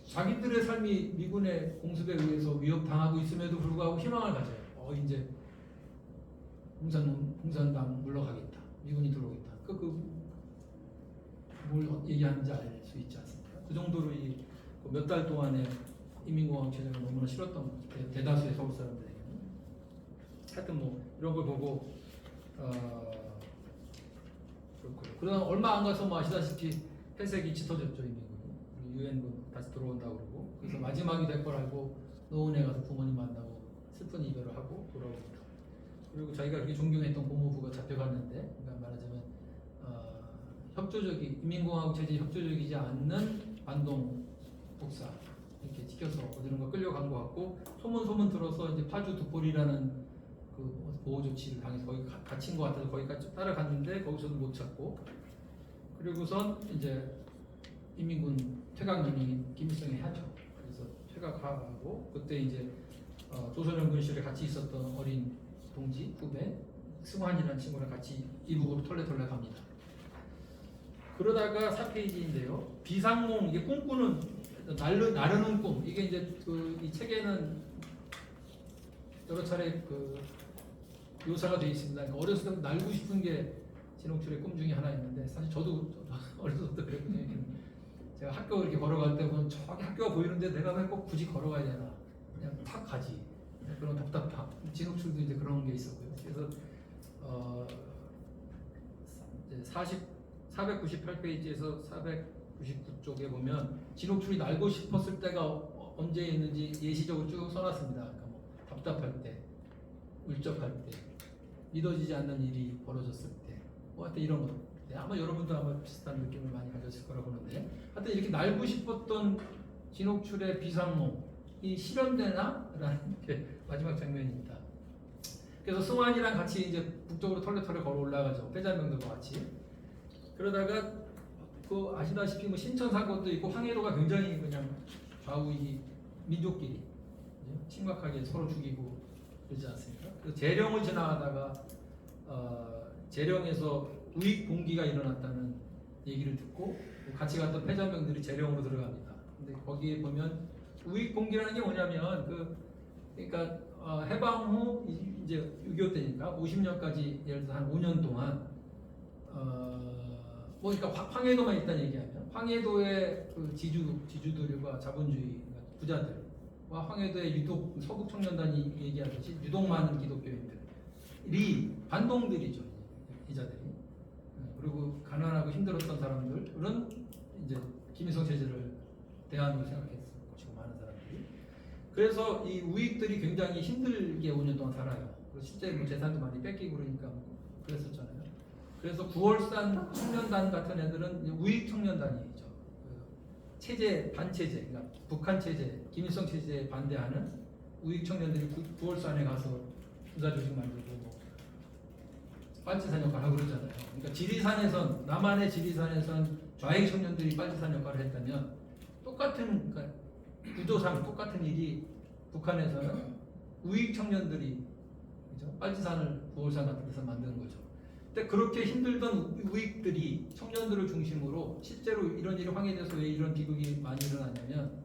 자기들의 삶이 미군의 공습에 의해서 위협당하고 있음에도 불구하고 희망을 가져요. 이제 공산당 물러가겠다. 미군이 들어오겠다. 뭘 얘기하는지 알 수 있지 않습니까? 그 정도로 몇 달 동안에 인민공화국 체제가 너무나 싫었던 대다수의 서울 사람들에게는. 하여튼 뭐 이런 걸 보고 그렇고요. 그러다 얼마 안 가서 뭐 아시다시피 폐색이 짙어졌죠. 인민군이. 유엔군 다시 들어온다고 그러고 그래서 마지막이 될 걸 알고 노원에 가서 부모님 만나고 슬픈 이별을 하고 돌아옵니다. 그리고 자기가 그렇게 존경했던 고모부가 잡혀갔는데 그러니까 말하자면 인민공화국 체제에 협조적이지 않는 반동 복사 이렇게 찍혀서 어디론가 뭐 끌려간 것 같고 소문 들어서 이제 파주 두폴이라는 그 보호 조치를 당해서 거기 갇힌 것 같아서 거기까지 따라갔는데 거기서도 못 찾고 그리고선 이제 인민군 퇴각 명령이 김일성이 하죠. 그래서 퇴각하고 그때 이제 조선연군실에 같이 있었던 어린 동지 후배 승환이라는 친구랑 같이 이북으로 털레 갑니다. 그러다가 4페이지인데요. 비상몽 이게 꿈꾸는 나르는 꿈 이게 이제 이 책에는 여러 차례 묘사가 되어 있습니다. 그러니까 어렸을 때 날고 싶은 게 진옥출의 꿈 중에 하나였는데 사실 저도 어렸을 때부터 그랬거든요. 제가 학교 이렇게 걸어갈 때 보면 저기 학교가 보이는데 내가 왜 꼭 굳이 걸어가야 되나 그냥 탁 가지 그런 답답함. 진옥출도 이제 그런 게 있었고요. 그래서 498페이지에서 499쪽에 보면 진옥출이 날고 싶었을 때가 언제 있는지 예시적으로 쭉 써놨습니다. 그러니까 뭐 답답할 때, 울적할 때, 믿어지지 않는 일이 벌어졌을 때, 뭐 하여튼 이런 것. 아마 여러분도 아마 비슷한 느낌을 많이 가졌을 거라고 보는데, 하여튼 이렇게 날고 싶었던 진옥출의 비상몽, 이 실현되나라는 게 마지막 장면입니다. 그래서 승환이랑 같이 이제 북쪽으로 털레털레 걸어 올라가죠. 패잔병들과 같이. 그러다가 그 아시다시피 뭐 신천 사건도 있고 황해도가 굉장히 그냥 좌우 이 민족끼리 그죠? 심각하게 서로 죽이고 그러지 않습니까? 그래서 재령을 지나가다가 재령에서 우익 봉기가 일어났다는 얘기를 듣고 같이 갔던 패잔병들이 재령으로 들어갑니다. 근데 거기에 보면 우익 봉기라는 게 뭐냐면 그러니까 해방 후 이제 6.25 때니까 50년까지 예를 들어 한 5년 동안 뭐 그러니까 황해도만 일단 얘기하면 황해도의 그 지주들과 자본주의 부자들과 황해도의 유독 서북 청년단이 얘기하듯이 유독 많은 기독교인들이 반동들이죠. 이자들이. 그리고 가난하고 힘들었던 사람들은 이제 김일성 체제를 대안으로 생각했을 것이고 많은 사람들이. 그래서 이 우익들이 굉장히 힘들게 5년 동안 살아요. 그리고 실제 뭐 재산도 많이 뺏기고 그러니까 뭐 그랬었잖아요. 그래서 9월산 청년단 같은 애들은 우익 청년단이죠. 그 체제 반체제, 그러니까 북한 체제, 김일성 체제에 반대하는 우익 청년들이 9월산에 가서 부자 조직 만들고 뭐 빨치산 역할을 하고 그러잖아요. 그러니까 지리산에선 남한의 지리산에선 좌익 청년들이 빨치산 역할을 했다면 똑같은 그러니까 구조상 똑같은 일이 북한에서는 우익 청년들이 그죠? 빨치산을 9월산 같은 데서 만드는 거죠. 근데 그렇게 힘들던 우익들이 청년들을 중심으로 실제로 이런 일이 황해도에서 왜 이런 비극이 많이 일어났냐면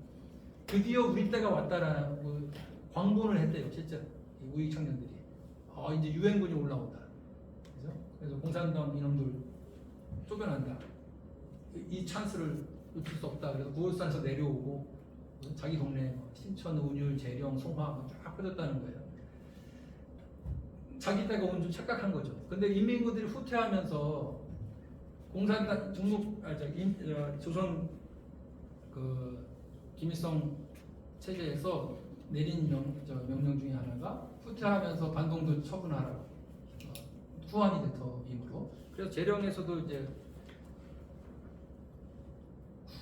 드디어 우리 때가 왔다라고 광분을 했대요. 실제로 이 우익 청년들이 이제 유행군이 올라온다. 그죠? 그래서 공산당 이놈들 쫓겨난다. 이 찬스를 놓칠 수 없다. 그래서 9월산에서 내려오고 자기 동네 신천, 운율, 재령, 송화 쫙 퍼졌다는 거예요. 자기 때가 온 줄 착각한 거죠. 근데 인민군들이 후퇴하면서 공산당 조선 그 김일성 체제에서 내린 명령 중에 하나가 후퇴하면서 반동들 처분하라고 후한이 대터임으로. 그래서 재령에서도 이제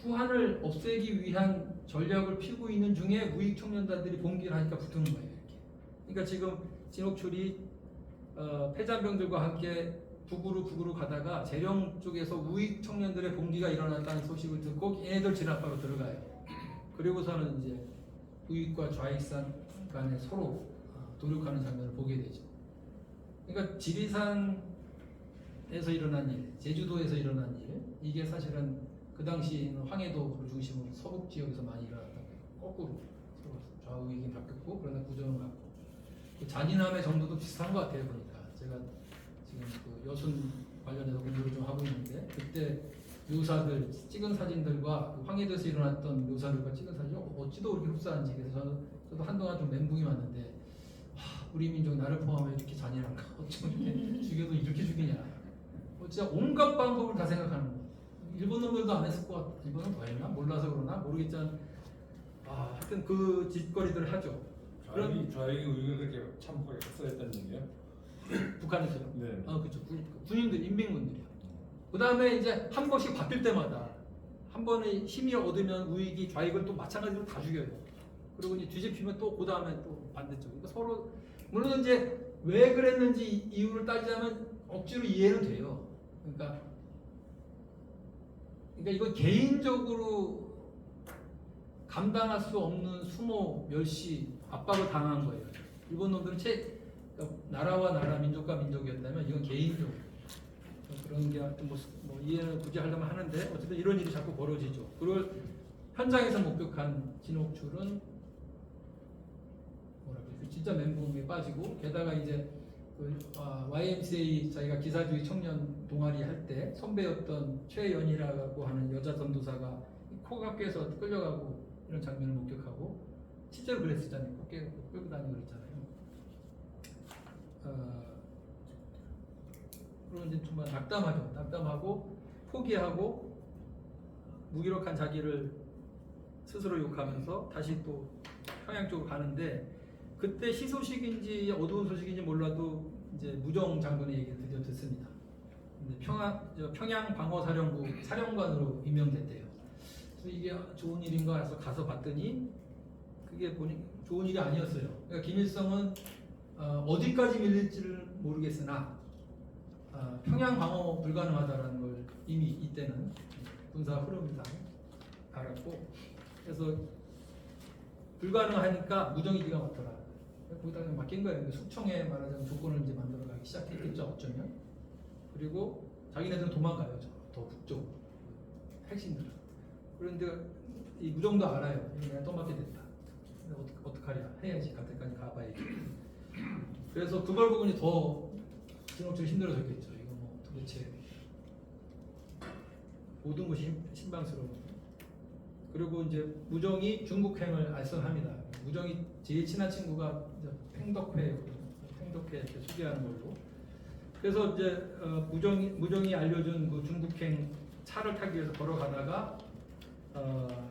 후한을 없애기 위한 전략을 피고 있는 중에 우익 청년단들이 봉기를 하니까 붙는 거예요. 이렇게. 그러니까 지금 진옥출이 패잔병들과 함께 북으로 가다가 재령 쪽에서 우익 청년들의 봉기가 일어났다는 소식을 듣고 얘네들 진압하러 들어가요. 그리고서는 이제 우익과 좌익산 간에 서로 도륙하는 장면을 보게 되죠. 그러니까 지리산에서 일어난 일, 제주도에서 일어난 일, 이게 사실은 그 당시 황해도를 중심으로 서북 지역에서 많이 일어났던 거예요. 거꾸로 좌우익이 바뀌었고 그러나 구조는 같고 그 잔인함의 정도도 비슷한 것 같아요. 보니까 제가 지금 그 여순 관련해서 공부를 좀 하고 있는데 그때 묘사들 찍은 사진들과 그 황해도에서 일어났던 묘사들과 찍은 사진이 어찌도 그렇게 흡사한지. 그래서 저도 한동안 좀 멘붕이 왔는데 우리 민족 나를 포함해 이렇게 잔인한가? 어쩜 이렇게 죽여도 이렇게 죽이냐? 진짜 온갖 방법을 다 생각하는 거예요. 일본 놈들도 안 했을 것 같아. 일본은 더 했나? 몰라서 그러나 모르겠지만 하여튼 그 짓거리들을 하죠. 좌익이 우익을 그렇게 참고하게 했었다는 얘기예요? 북한에서요? 네. 그렇죠. 군인들, 인민군들이요. 그 다음에 이제 한 번씩 바뀔 때마다 한 번의 힘이 얻으면 우익이 좌익을 또 마찬가지로 다 죽여요. 그리고 이제 뒤집히면 또 그 다음에 또 반대쪽. 그러니까 서로 물론 이제 왜 그랬는지 이유를 따지자면 억지로 이해는 돼요. 그러니까 이건 개인적으로 감당할 수 없는 수모, 멸시, 압박을 당한 거예요. 일본 놈들은 그러니까 나라와 나라, 민족과 민족이었다면 이건 개인적으로 그런 게 하여튼 뭐 이해를 굳이 하려면 하는데 어쨌든 이런 일이 자꾸 벌어지죠. 그걸 현장에서 목격한 진옥출은 진짜 멘붕에 빠지고 게다가 이제 그 YMCA 자기가 기사주의 청년 동아리 할 때 선배였던 최연희라고 하는 여자 전도사가 코각교에서 끌려가고 이런 장면을 목격하고 실제로 그랬었잖아요. 코 끌고 다니고 그랬잖아요. 그리고 이제 정말 낙담하죠. 낙담하고 포기하고 무기력한 자기를 스스로 욕하면서 다시 또 평양 쪽으로 가는데 그때 희소식인지 어두운 소식인지 몰라도 이제 무정 장군의 얘기를 드디어 듣습니다. 근데 평양 방어사령부 사령관으로 임명됐대요. 그래서 이게 좋은 일인가 해서 가서 봤더니 그게 보니 좋은 일이 아니었어요. 그러니까 김일성은 어디까지 밀릴지를 모르겠으나 평양 방어 불가능하다라는 걸 이미 이때는 군사 흐름상 알았고, 그래서 불가능하니까 무정이기가 맞더라. 거기다 그냥 맡긴 거예요. 숙청에 말하자면 조건을 이제 만들어가기 시작했겠죠, 어쩌면. 그리고 자기네들은 도망가요, 더 북쪽 핵심들. 그런데 이 무정도 알아요. 내가 떠맡게 됐다. 어떡하랴, 해야지, 갈 때까지 가봐야지. 그래서 그걸 보고는 더 진옥철이 힘들어졌겠죠. 이거 뭐 도대체 모든 것이 신방스러운. 그리고 이제 무정이 중국행을 알선합니다. 무정이 제일 친한 친구가 이제 팽덕회거든요. 팽덕회 이렇게 소개하는 걸로. 그래서 이제 무정이 알려준 그 중국행 차를 타기 위해서 걸어가다가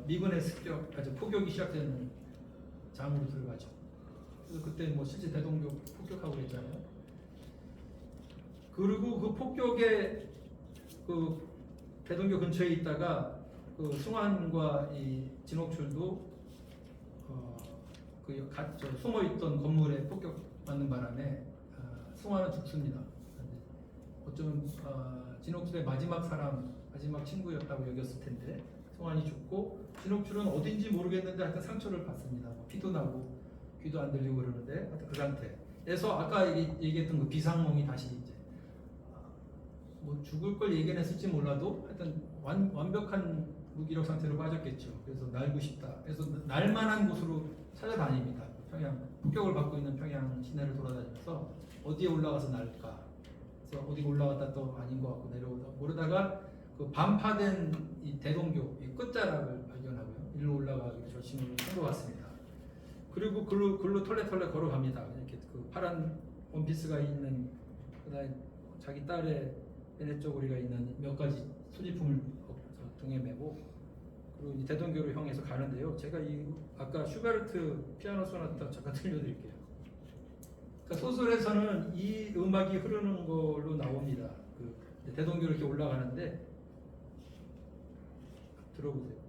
미군의 포격이 시작되는 장으로 들어가죠. 그래서 그때 뭐 실제 대동교 폭격하고 그랬잖아요. 그리고 그 폭격에 그 대동교 근처에 있다가 그 승환과 이 진옥출도 숨어있던 건물에 폭격받는 바람에 승환은 죽습니다. 어쩌면 진옥출의 마지막 사람, 마지막 친구였다고 여겼을 텐데 승환이 죽고 진옥출은 어딘지 모르겠는데 하여튼 상처를 받습니다. 피도 나고 귀도 안 들리고 그러는데 하여튼 그 상태에서 아까 얘기했던 그 비상몽이 다시 이제 뭐 죽을 걸 예견했을지 몰라도 하여튼 완벽한 무기력 상태로 빠졌겠죠. 그래서 날고 싶다. 그래서 날만한 곳으로 찾아다닙니다. 평양 폭격을 받고 있는 평양 시내를 돌아다니면서 어디에 올라가서 날까. 그래서 어디 올라갔다 또 아닌 것 같고 내려오다 모르다가 그 반파된 이 대동교 이 끝자락을 발견하고요. 일로 올라가기로 결심을 한 것 같습니다. 그리고 글로 털레털레 걸어갑니다. 이렇게 그 파란 원피스가 있는 그다음에 자기 딸의 베네 쪼고리가 있는 몇 가지 소지품을 등에 메고 그리고 이 대동교로 향해서 가는데요. 제가 이 아까 슈베르트 피아노 소나타 잠깐 들려드릴게요. 그러니까 소설에서는 이 음악이 흐르는 걸로 나옵니다. 그 대동교로 이렇게 올라가는데 들어보세요.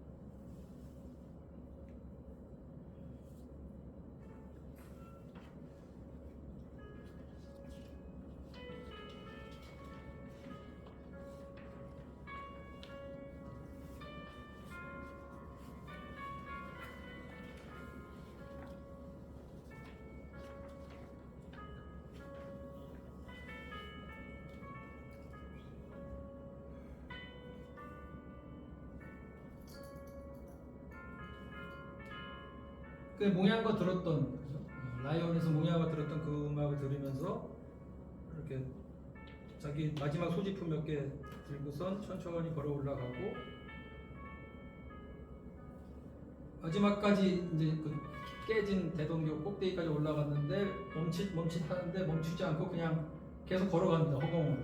그 몽양과 들었던 그죠? 라이온에서 몽양과 들었던 그 음악을 들으면서 이렇게 자기 마지막 소지품 몇 개 들고선 천천히 걸어 올라가고 마지막까지 이제 그 깨진 대동교 꼭대기까지 올라갔는데 멈칫하는데 멈추지 않고 그냥 계속 걸어갑니다. 허공으로.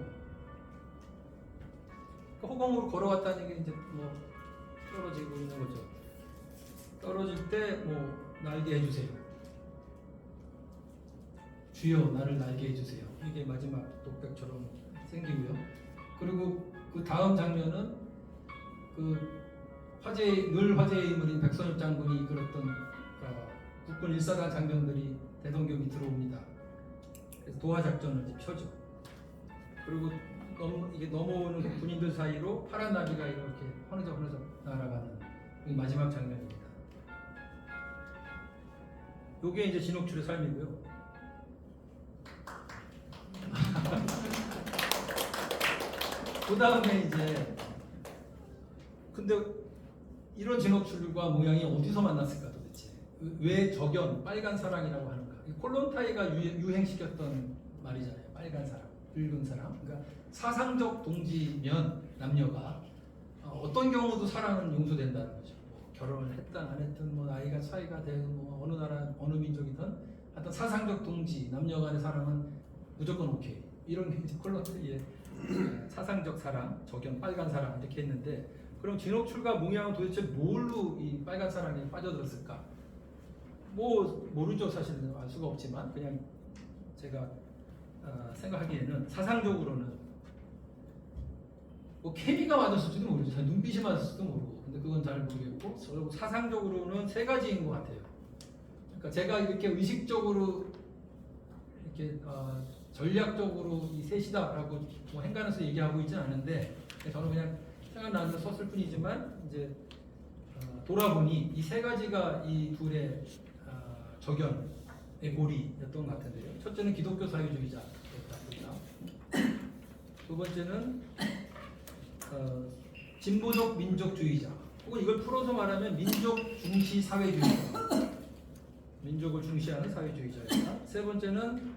그 허공으로 걸어갔다는 게 이제 뭐 떨어지고 있는 거죠. 떨어질 때 뭐 날게 해주세요. 주여 나를 날게 해주세요. 이게 마지막 독백처럼 생기고요. 그리고 그 다음 장면은 그 늘 화제의 인물인 백선엽 장군이 이끌었던 국군 1사단 장병들이 대동교 밑으로 옵니다. 그래서 도하 작전을 이제 펴죠. 그리고 이게 넘어오는 군인들 사이로 파란 나비가 이렇게 흐느적 날아가는 이 마지막 장면입니다. 요게 이제 진옥출의 삶이고요. 그 다음에 이제 근데 이런 진옥출과 모양이 어디서 만났을까 도대체? 왜 적연 빨간 사랑이라고 하는가? 콜론타이가 유행시켰던 말이잖아요. 빨간 사랑, 붉은 사랑. 그러니까 사상적 동지면 남녀가 어떤 경우도 사랑은 용서된다는 거죠. 결혼을 했든 안 했든 뭐 나이가 차이가 되고 뭐 어느 나라 어느 민족이든 하여튼 사상적 동지 남녀 간의 사랑은 무조건 오케이 이런 게 이제 콜론타이의 사상적 사랑 적연 빨간 사랑 이렇게 했는데 그럼 진옥출과 몽양은 도대체 뭘로 이 빨간 사랑에 빠져들었을까? 뭐 모르죠. 사실은 알 수가 없지만 그냥 제가 생각하기에는 사상적으로는 뭐 케미가 맞았을지도 모르죠. 눈빛이 맞았을지도 모르고 근데 그건 잘 모르겠고 사상적으로는 세 가지인 것 같아요. 그러니까 제가 이렇게 의식적으로 이렇게 전략적으로 이 셋이다라고 뭐 행간해서 얘기하고 있지는 않은데 저는 그냥 생각나는 썼을 뿐이지만 이제 돌아보니 이 세 가지가 이 둘의 적연의 고리였던 것 같은데요. 첫째는 기독교 사회주의자였다. 두 번째는 진보적 민족주의자, 혹은 이걸 풀어서 말하면 민족 중시 사회주의자, 민족을 중시하는 사회주의자였다. 세 번째는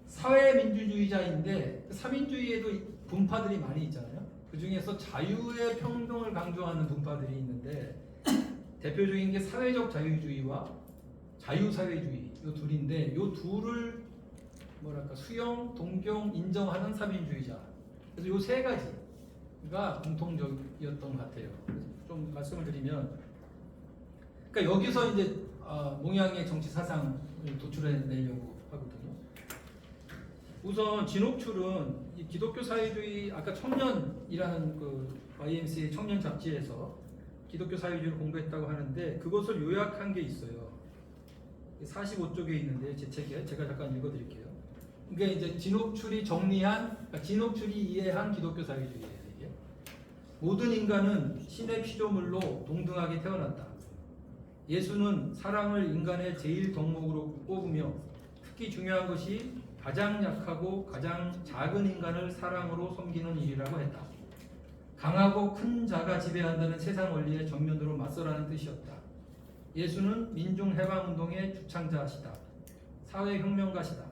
사회민주주의자인데 그 사민주의에도 분파들이 많이 있잖아요. 그 중에서 자유의 평등을 강조하는 분파들이 있는데 대표적인 게 사회적 자유주의와 자유사회주의 이 둘인데 이 둘을 뭐랄까 수용, 동경, 인정하는 사민주의자. 그래서 이 세 가지가 공통적이었던 것 같아요. 그래서 좀 말씀을 드리면, 그러니까 여기서 이제 몽양의 정치 사상을 도출해내려고 하거든요. 우선 진옥출은 이 기독교 사회주의, 아까 청년이라는 그 YMCA 청년 잡지에서 기독교 사회주의를 공부했다고 하는데 그것을 요약한 게 있어요. 45쪽에 있는데 제 책에 제가 잠깐 읽어드릴게요. 이게 이제 진옥출이 정리한, 그러니까 진옥출이 이해한 기독교 사회주의예요. 이게 모든 인간은 신의 피조물로 동등하게 태어났다. 예수는 사랑을 인간의 제일 덕목으로 꼽으며 특히 중요한 것이 가장 약하고 가장 작은 인간을 사랑으로 섬기는 일이라고 했다. 강하고 큰 자가 지배한다는 세상 원리에 전면으로 맞서라는 뜻이었다. 예수는 민중해방운동의 주창자시다. 사회혁명가시다.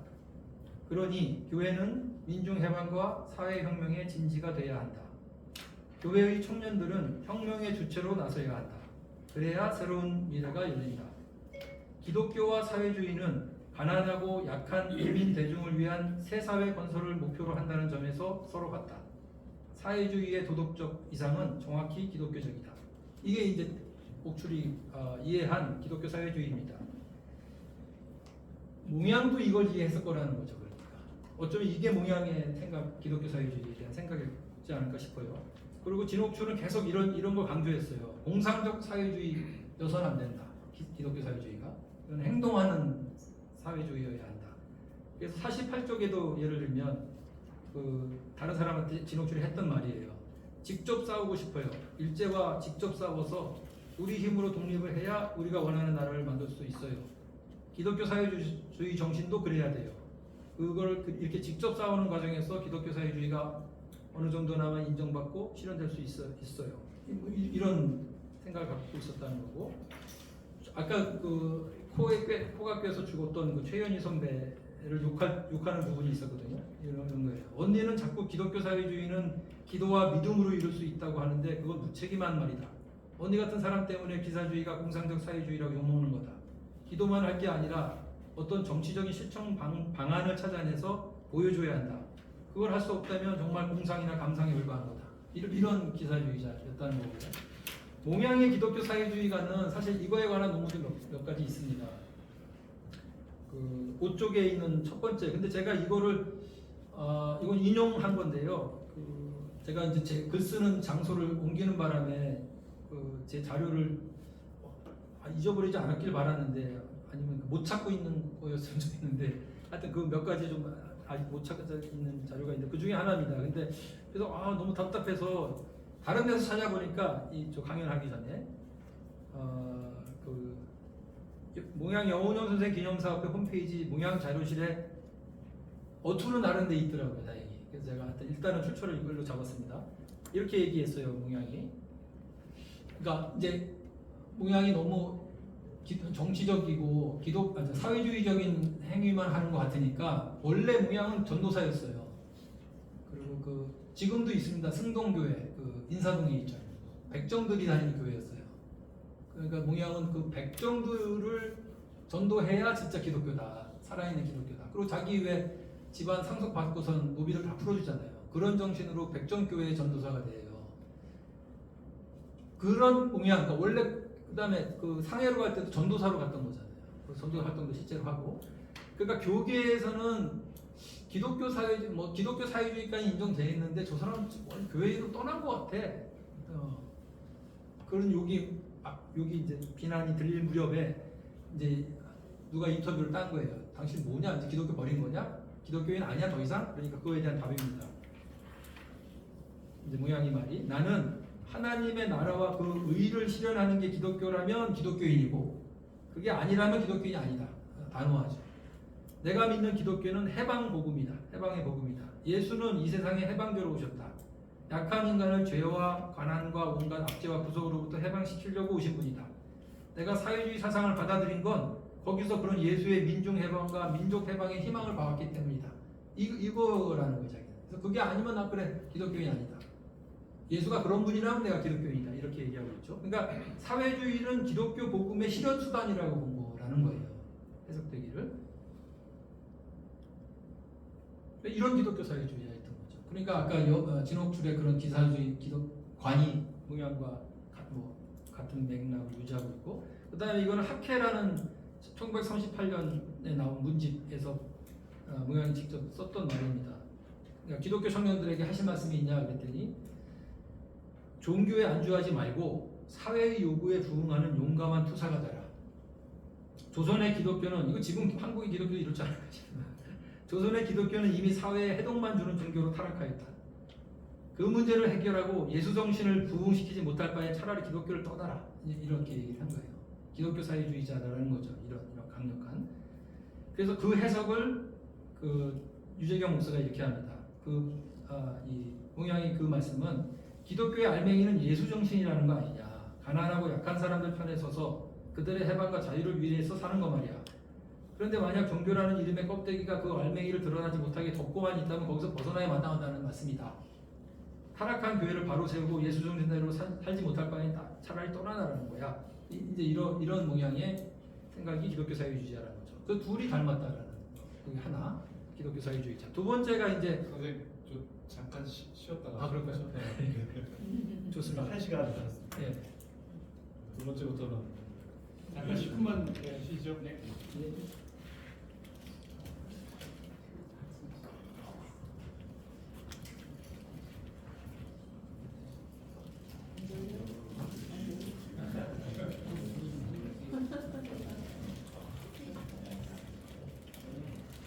그러니 교회는 민중해방과 사회혁명의 진지가 되어야 한다. 교회의 청년들은 혁명의 주체로 나서야 한다. 그래야 새로운 미래가 열린다. 기독교와 사회주의는 가난하고 약한 일민 대중을 위한 새 사회 건설을 목표로 한다는 점에서 서로 같다. 사회주의의 도덕적 이상은 정확히 기독교적이다. 이게 이제 옥출이 이해한 기독교 사회주의입니다. 몽양도 이걸 이해했을 거라는 거죠. 그러니까 어쩌면 이게 몽양의 생각, 기독교 사회주의에 대한 생각이지 않을까 싶어요. 그리고 진옥출은 계속 이런 걸 강조했어요. 공상적 사회주의여서는 안 된다. 기독교 사회주의가 이건 행동하는 사회주의여야 한다. 그래서 48쪽에도 예를 들면 그 다른 사람한테 진옥출이 했던 말이에요. 직접 싸우고 싶어요. 일제와 직접 싸워서 우리 힘으로 독립을 해야 우리가 원하는 나라를 만들 수 있어요. 기독교 사회주의 정신도 그래야 돼요. 그걸 이렇게 직접 싸우는 과정에서 기독교 사회주의가 어느 정도나마 인정받고 실현될 수 있어요. 이런 생각을 갖고 있었다는 거고, 아까 그 코가 꿰서 죽었던 그 최연희 선배를 욕하는 부분이 있었거든요. 이런 거예요. 언니는 자꾸 기독교 사회주의는 기도와 믿음으로 이룰 수 있다고 하는데 그건 무책임한 말이다. 언니 같은 사람 때문에 기사주의가 공상적 사회주의라고 욕먹는 거다. 기도만 할 게 아니라 어떤 정치적인 실천 방안을 찾아내서 보여줘야 한다. 그걸 할 수 없다면 정말 공상이나 감상에 불과한 거다. 이런 기사주의자였다는 거고요. 몽양의 기독교 사회주의가는 사실 이거에 관한 논문이 몇 가지 있습니다. 그 5쪽에 있는 첫 번째. 근데 제가 이거를 이건 인용한 건데요. 제가 이제 제 글 쓰는 장소를 옮기는 바람에 제 자료를 잊어버리지 않았길 바랐는데, 아니면 못 찾고 있는 거였으면 좋겠는데, 하여튼 그 몇 가지 좀 아직 못 찾고 있는 자료가 있는데 그 중에 하나입니다. 근데 그래서 너무 답답해서 다른 데서 찾아보니까 저 강연하기 전에 그 몽양 영훈영 선생 기념사업회 홈페이지 몽양 자료실에 어투는 다른 데 있더라고요, 다행히. 그래서 제가 하여튼 일단은 출처를 이걸로 잡았습니다. 이렇게 얘기했어요, 몽양이. 그러니까 이제 몽양이 너무 정치적이고 사회주의적인 행위만 하는 것 같으니까 원래 몽양은 전도사였어요. 그리고 지금도 있습니다. 승동교회 인사동에 있죠. 백정들이 다니는 교회였어요. 그러니까 몽양은 그 백정들을 전도해야 진짜 기독교다, 살아있는 기독교다. 그리고 자기 왜 집안 상속 받고선 노비를 다 풀어주잖아요. 그런 정신으로 백정교회의 전도사가 돼요. 그런 몽양, 그러니까 원래 그다음에 그 상해로 갈 때도 전도사로 갔던 거잖아요. 그래서 전도 활동도 실제로 하고. 그러니까 교계에서는 기독교 사회주의까지 인정돼 있는데 저 사람은 교회로 떠난 것 같아. 그런 욕이 이제 비난이 들릴 무렵에 이제 누가 인터뷰를 딴 거예요. 당신 뭐냐? 이제 기독교 버린 거냐? 기독교인 아니야 더 이상? 그러니까 그거에 대한 답입니다. 이제 모양이 말이 나는 하나님의 나라와 그 의를 실현하는 게 기독교라면 기독교인이고 그게 아니라면 기독교인이 아니다. 단호하죠. 내가 믿는 기독교는 해방 복음이다. 해방의 복음이다. 예수는 이 세상에 해방자로 오셨다. 약한 인간을 죄와 가난과 온갖 압제와 구속으로부터 해방시키려고 오신 분이다. 내가 사회주의 사상을 받아들인 건 거기서 그런 예수의 민중 해방과 민족 해방의 희망을 봐왔기 때문이다. 이거라는 거죠. 그래서 그게 아니면 나 그래 기독교인 아니다. 예수가 그런 분이라면 내가 기독교인이다. 이렇게 얘기하고 있죠. 그러니까 사회주의는 기독교 복음의 실현 수단이라고 본 거라는 거예요. 해석되기를. 이런 기독교 사회주의가 있던 거죠. 그러니까 아까 진옥줄의 그런 기사주의 기독관이 모양과 같은 맥락을 유지하고 있고, 그 다음에 이거는 학회라는 1938년에 나온 문집에서 모양이 직접 썼던 말입니다. 그러니까 기독교 청년들에게 하신 말씀이 있냐 그랬더니 종교에 안주하지 말고 사회의 요구에 부응하는 용감한 투사가 되라. 조선의 기독교는 이거 지금 한국의 기독교도 이렇지 않아요. 조선의 기독교는 이미 사회에 해독만 주는 종교로 타락하였다. 그 문제를 해결하고 예수 정신을 부흥시키지 못할 바에 차라리 기독교를 떠나라. 이렇게 얘기를 한 거예요. 기독교 사회주의자라는 거죠. 이런 강력한. 그래서 그 해석을 그 유재경 목사가 이렇게 합니다. 이 몽양이 그 말씀은 기독교의 알맹이는 예수 정신이라는 거 아니냐. 가난하고 약한 사람들 편에 서서 그들의 해방과 자유를 위해서 사는 거 말이야. 그런데 만약 종교라는 이름의 껍데기가 그 알맹이를 드러나지 못하게 덮고만 있다면 거기서 벗어나야 마땅하다는 말씀이다. 타락한 교회를 바로 세우고 예수 정신대로 살지 못할 바에 차라리 떠나라는 거야. 이제 이런 모양의 생각이 기독교 사회주의자라는 거죠. 그 둘이 닮았다라는 거. 그게 하나 기독교 사회주의자. 두 번째가 이제 선생님 저 잠깐 쉬었다가. 그럴까요? 네. 좋습니다. 1시간 들었습니다. 네. 두 번째부터는 잠깐 10분만 쉬죠. 네. 네.